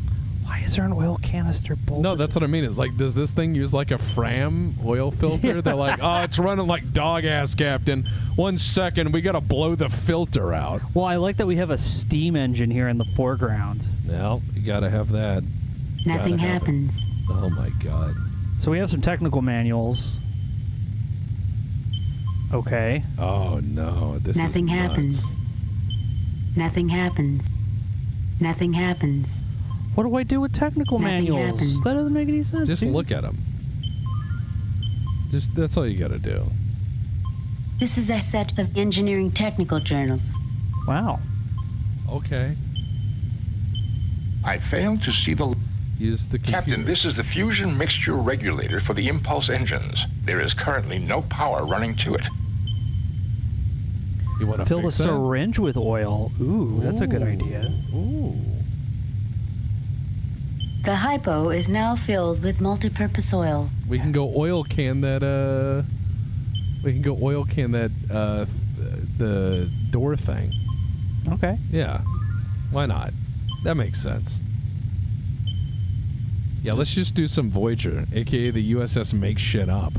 Why is there an oil canister bolted? No, that's what I mean. It's like, does this thing use like a Fram oil filter? Yeah. They're like, oh, it's running like dog ass, Captain. 1 second, we got to blow the filter out. Well, I like that we have a steam engine here in the foreground. No, you got to have that. Nothing happens. Oh my God. So we have some technical manuals. Okay. Oh no, this Nothing is happens. nuts. Nothing happens. Nothing happens. What do I do with technical Nothing manuals? happens. That doesn't make any sense. Just dude. look at them. That's all you got to do. This is a set of engineering technical journals. Wow. Okay. I failed to see the... Use the computer. Captain, this is the fusion mixture regulator for the impulse engines. There is currently no power running to it. You want to fill the fix that? syringe with oil. Ooh, that's a good idea. Ooh. The hypo is now filled with multi-purpose oil. We can go oil can that. We can go oil can that. The door thing. Okay. Yeah. Why not? That makes sense. Yeah, let's just do some Voyager, aka the USS makes shit up.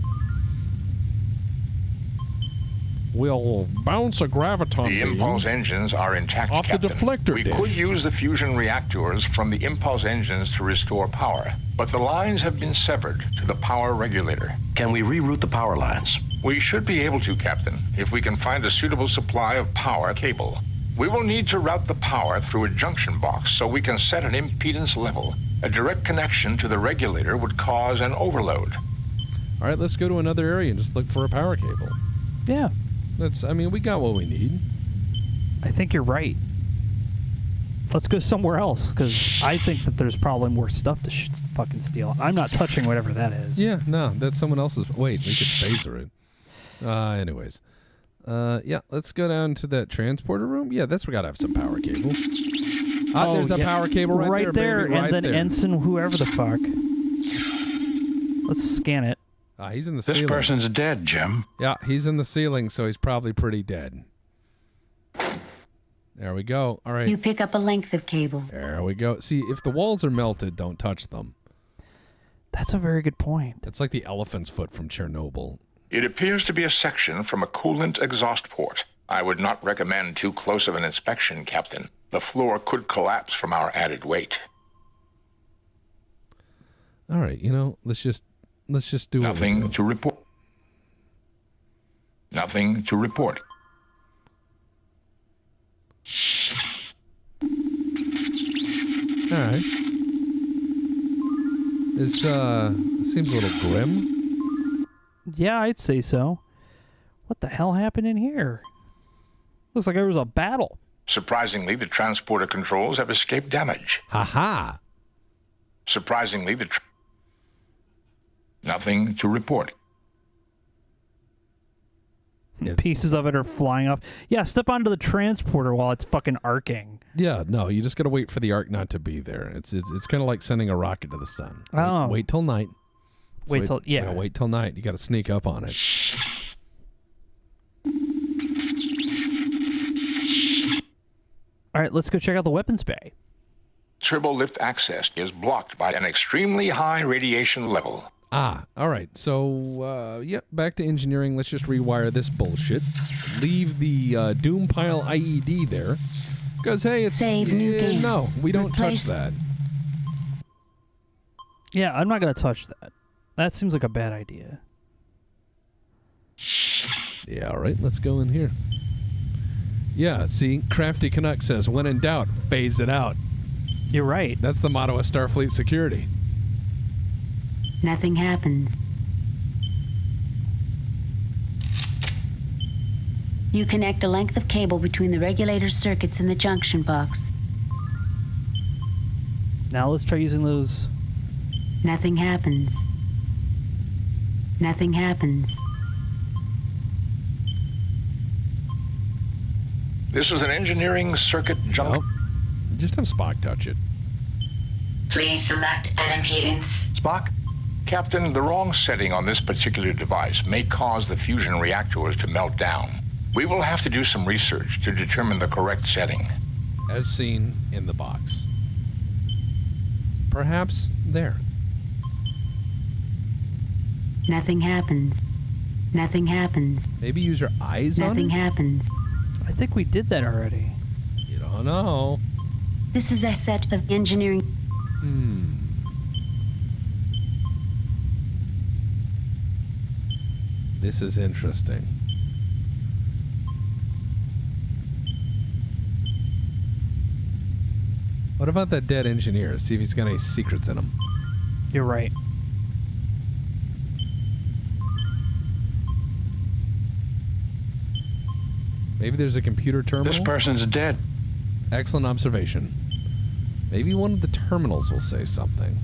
We'll bounce a graviton The beam impulse engines are intact, off Captain. the deflector We dish. could use the fusion reactors from the impulse engines to restore power, but the lines have been severed to the power regulator. Can we reroute the power lines? We should be able to, Captain, if we can find a suitable supply of power cable. We will need to route the power through a junction box so we can set an impedance level. A direct connection to the regulator would cause an overload. All right, let's go to another area and just look for a power cable. Yeah. I mean, we got what we need. I think you're right. Let's go somewhere else, because I think that there's probably more stuff to fucking steal. I'm not touching whatever that is. Yeah, no, that's someone else's. Wait, we could phaser it. Anyways. Yeah, let's go down to that transporter room. Yeah, we gotta have some power cables. There's a power cable right there, baby, and then there. Ensign whoever the fuck. Let's scan it. He's in the This ceiling. person's dead, Jim. Yeah, he's in the ceiling, so he's probably pretty dead. There we go. All right. You pick up a length of cable. There we go. See, if the walls are melted, don't touch them. That's a very good point. It's like the elephant's foot from Chernobyl. It appears to be a section from a coolant exhaust port. I would not recommend too close of an inspection, Captain. The floor could collapse from our added weight. All right, let's just do Nothing to report. Nothing to report. All right. This seems a little grim. Yeah, I'd say so. What the hell happened in here? Looks like there was a battle. Surprisingly, the transporter controls have escaped damage. Ha-ha. Surprisingly, nothing to report. Pieces of it are flying off. Yeah, step onto the transporter while it's fucking arcing. Yeah, no, you just gotta wait for the arc not to be there. It's kind of like sending a rocket to the sun. Oh. Wait till night. Wait till night. You gotta sneak up on it. All right, let's go check out the weapons bay. Turbo lift access is blocked by an extremely high radiation level. All right. So, back to engineering. Let's just rewire this bullshit. Leave the Doom Pile IED there. Because, hey, it's... Save new game. No, we don't Replace touch that. Yeah, I'm not going to touch that. That seems like a bad idea. Yeah, all right. Let's go in here. Yeah, see, Crafty Canuck says, when in doubt, phase it out. You're right. That's the motto of Starfleet security. Nothing happens. You connect a length of cable between the regulator circuits and the junction box. Now let's try using those. Nothing happens. Nothing happens. This is an engineering circuit jump. Just have Spock touch it. Please select an impedance. Spock? Captain, the wrong setting on this particular device may cause the fusion reactors to melt down. We will have to do some research to determine the correct setting. As seen in the box. Perhaps there. Nothing happens. Nothing happens. Maybe use your eyes on it? Nothing happens. I think we did that already. You don't know. This is a set of engineering. This is interesting. What about that dead engineer? See if he's got any secrets in him. You're right. Maybe there's a computer terminal? This person's dead. Excellent observation. Maybe one of the terminals will say something.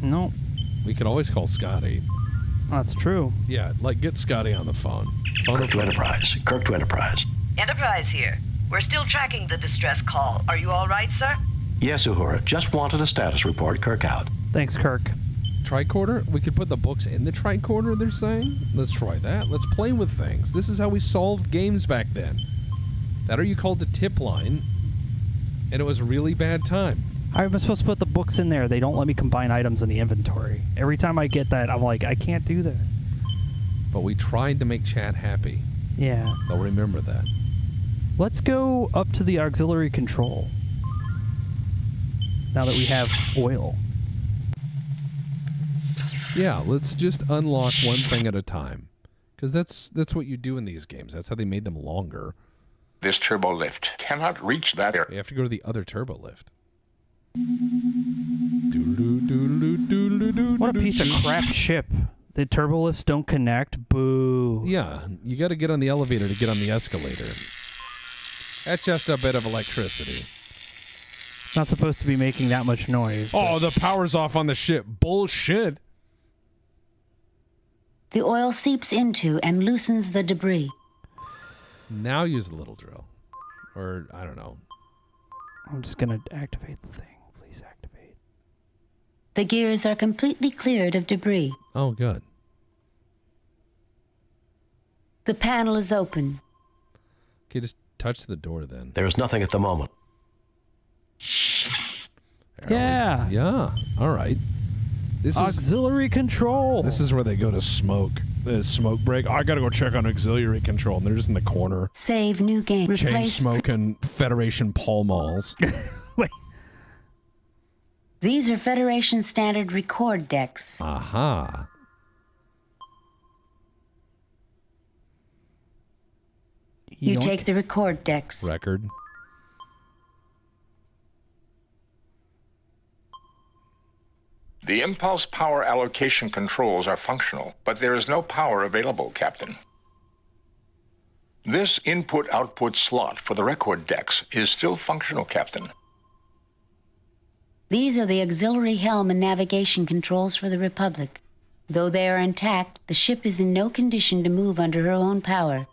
No. We could always call Scotty. That's true. Yeah, like get Scotty on the phone. Kirk to Enterprise. Kirk to Enterprise. Enterprise here. We're still tracking the distress call. Are you all right, sir? Yes, Uhura. Just wanted a status report. Kirk out. Thanks, Kirk. Tricorder? We could put the books in the tricorder, they're saying? Let's try that. Let's play with things. This is how we solved games back then. That or you called the tip line, and it was a really bad time. How am I supposed to put the books in there? They don't let me combine items in the inventory. Every time I get that, I'm like, I can't do that. But we tried to make chat happy. Yeah. They'll remember that. Let's go up to the auxiliary control. Now that we have oil. Yeah, let's just unlock one thing at a time. Because that's what you do in these games. That's how they made them longer. This turbo lift cannot reach that area. You have to go to the other turbo lift. What a piece of crap ship. The turbo lifts don't connect. Boo. Yeah, you got to get on the elevator to get on the escalator. That's just a bit of electricity. Not supposed to be making that much noise. Oh, the power's off on the ship. Bullshit. The oil seeps into and loosens the debris. Now use the little drill. Or, I don't know. I'm just going to activate the thing. Please activate. The gears are completely cleared of debris. Oh, good. The panel is open. Okay, just touch the door then. There is nothing at the moment. Yeah. Yeah. All right. This auxiliary control. This is where they go to smoke. The smoke break. Oh, I gotta go check on auxiliary control, and they're just in the corner. Save new game. Chain smoking Federation Pall Malls. Wait. These are Federation standard record decks. Aha. You take the record decks. Record. The impulse power allocation controls are functional, but there is no power available, Captain. This input-output slot for the record decks is still functional, Captain. These are the auxiliary helm and navigation controls for the Republic. Though they are intact, the ship is in no condition to move under her own power.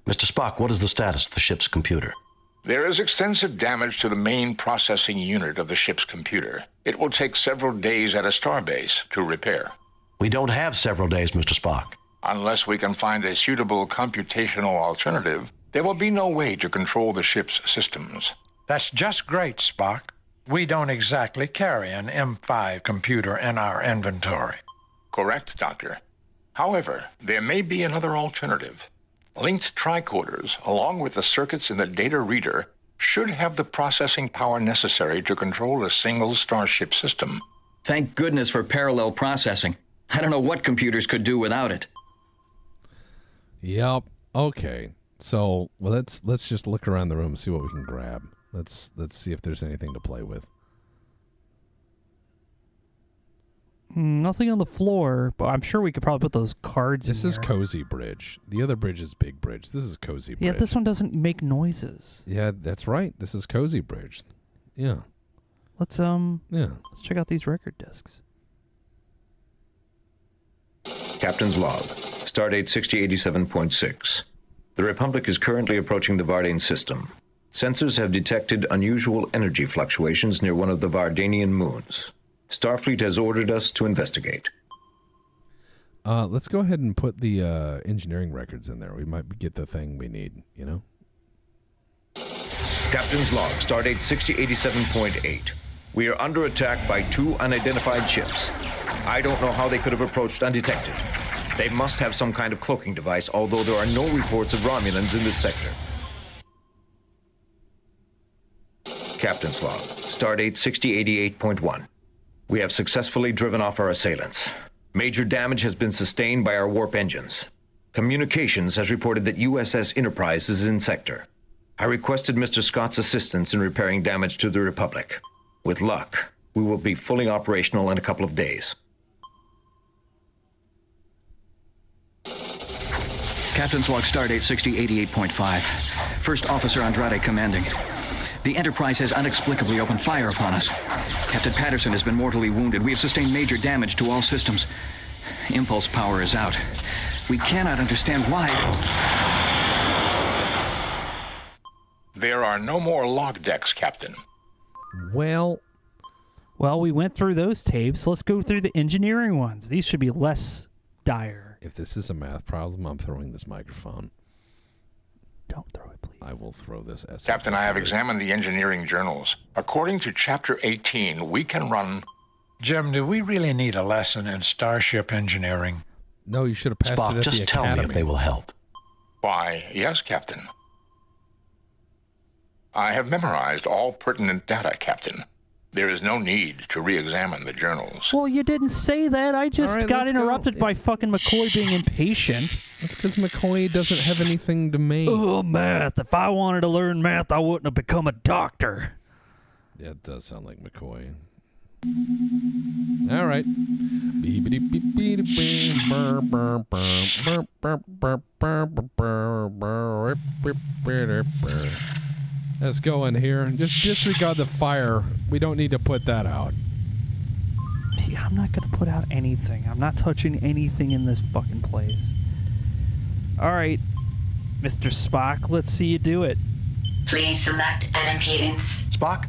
Mr. Spock, what is the status of the ship's computer? There is extensive damage to the main processing unit of the ship's computer. It will take several days at a starbase to repair. We don't have several days, Mr. Spock. Unless we can find a suitable computational alternative, there will be no way to control the ship's systems. That's just great, Spock. We don't exactly carry an M5 computer in our inventory. Correct, Doctor. However, there may be another alternative. Linked tricorders, along with the circuits in the data reader, should have the processing power necessary to control a single starship system. Thank goodness for parallel processing. I don't know what computers could do without it. Yep. Okay. So, well, let's just look around the room and see what we can grab. Let's see if there's anything to play with. Nothing on the floor, but I'm sure we could probably put those cards in This is here. Cozy Bridge. The other bridge is Big Bridge. This is Cozy Bridge. Yeah, this one doesn't make noises. Yeah, that's right. This is Cozy Bridge. Yeah. Let's check out these record discs. Captain's log. Stardate 6087.6. The Republic is currently approaching the Vardane system. Sensors have detected unusual energy fluctuations near one of the Vardanian moons. Starfleet has ordered us to investigate. Let's go ahead and put the engineering records in there. We might get the thing we need, you know? Captain's log, stardate 6087.8. We are under attack by 2 unidentified ships. I don't know how they could have approached undetected. They must have some kind of cloaking device, although there are no reports of Romulans in this sector. Captain's log, stardate 6088.1. We have successfully driven off our assailants. Major damage has been sustained by our warp engines. Communications has reported that USS Enterprise is in sector. I requested Mr. Scott's assistance in repairing damage to the Republic. With luck, we will be fully operational in a couple of days. Captain's log, stardate 6088.5. First Officer Andrade commanding. The Enterprise has inexplicably opened fire upon us. Captain Patterson has been mortally wounded. We have sustained major damage to all systems. Impulse power is out. We cannot understand why. There are no more log decks, Captain. Well, we went through those tapes. Let's go through the engineering ones. These should be less dire. If this is a math problem, I'm throwing this microphone. Don't throw it, please. I will throw this SF. Captain, I have examined the engineering journals. According to Chapter 18, we can run... Jim, do we really need a lesson in starship engineering? No, you should have passed Spock, it at just the tell academy. me if they will help. Why, yes, Captain. I have memorized all pertinent data, Captain. There is no need to re-examine the journals. Well, you didn't say that. I just got interrupted by fucking McCoy being impatient. That's because McCoy doesn't have anything to make. Oh, math. If I wanted to learn math, I wouldn't have become a doctor. Yeah, it does sound like McCoy. All right. Let's go in here. Just disregard the fire. We don't need to put that out. I'm not going to put out anything. I'm not touching anything in this fucking place. All right, Mr. Spock, let's see you do it. Please select an impedance. Spock?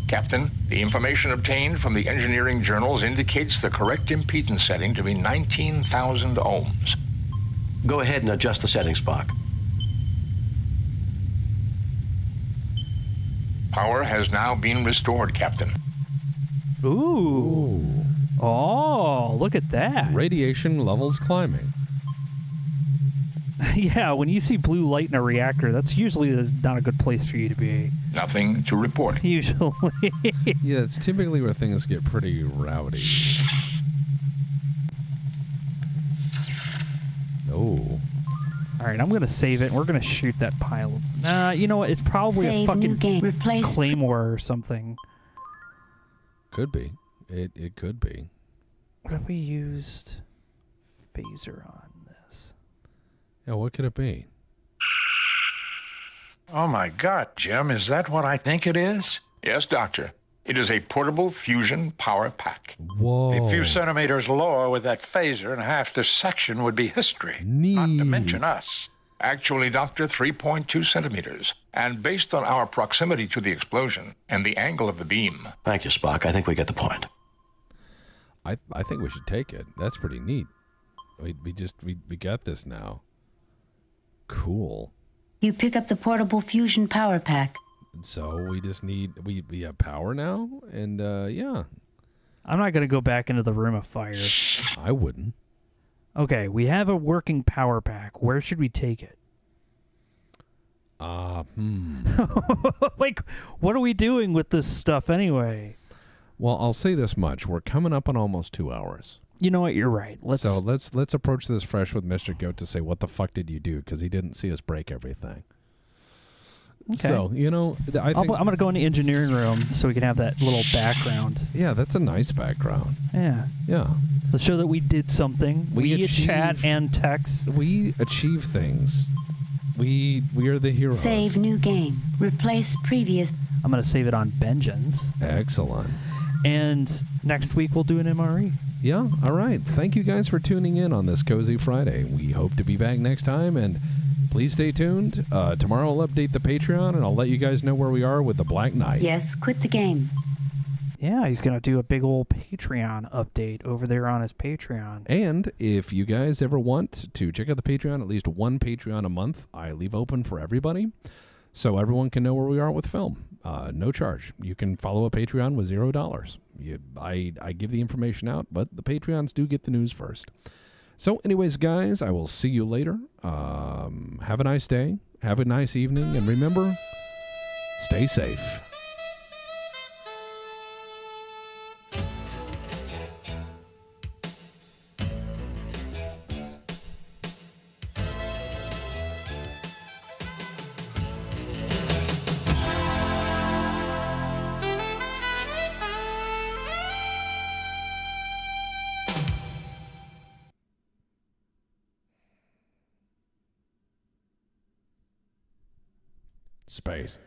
Captain, the information obtained from the engineering journals indicates the correct impedance setting to be 19,000 ohms. Go ahead and adjust the settings, Spock. Power has now been restored, Captain. Ooh. Oh, look at that. Radiation levels climbing. Yeah, when you see blue light in a reactor, that's usually not a good place for you to be. Nothing to report. Usually. Yeah, it's typically where things get pretty rowdy. Oh. All right, I'm going to save it. We're going to shoot that pile. You know what? It's probably Save a new fucking game. Replace Claymore or something. Could be. It could be. What if we used phaser on this? Yeah, what could it be? Oh my God, Jim, is that what I think it is? Yes, Doctor. It is a portable fusion power pack. Whoa. A few centimeters lower with that phaser and half this section would be history. Neat. Not to mention us. Actually, Doctor, 3.2 centimeters. And based on our proximity to the explosion and the angle of the beam... Thank you, Spock. I think we get the point. I think we should take it. That's pretty neat. We got this now. Cool. You pick up the portable fusion power pack. So we just need we have power now, and yeah. I'm not going to go back into the room of fire. I wouldn't. Okay, we have a working power pack. Where should we take it? Like, what are we doing with this stuff anyway? Well, I'll say this much: we're coming up on almost 2 hours. You know what? You're right. Let's approach this fresh with Mr. Goat to say, what the fuck did you do? Because he didn't see us break everything. Okay. So, you know, I think... I'm going to go in the engineering room so we can have that little background. Yeah, that's a nice background. Yeah. Yeah. Let's show that we did something. We chat and text. We achieve things. We are the heroes. Save new game. Replace previous. I'm going to save it on Benjins. Excellent. And next week we'll do an MRE. Yeah, all right. Thank you guys for tuning in on this Cozy Friday. We hope to be back next time, and please stay tuned. Tomorrow I'll update the Patreon, and I'll let you guys know where we are with the Black Knight. Yes, quit the game. Yeah, he's going to do a big old Patreon update over there on his Patreon. And if you guys ever want to check out the Patreon, at least one Patreon a month, I leave open for everybody, so everyone can know where we are with film. No charge. You can follow a Patreon with $0. I give the information out, but the Patreons do get the news first. So anyways, guys, I will see you later. Have a nice day. Have a nice evening. And remember, stay safe. Space.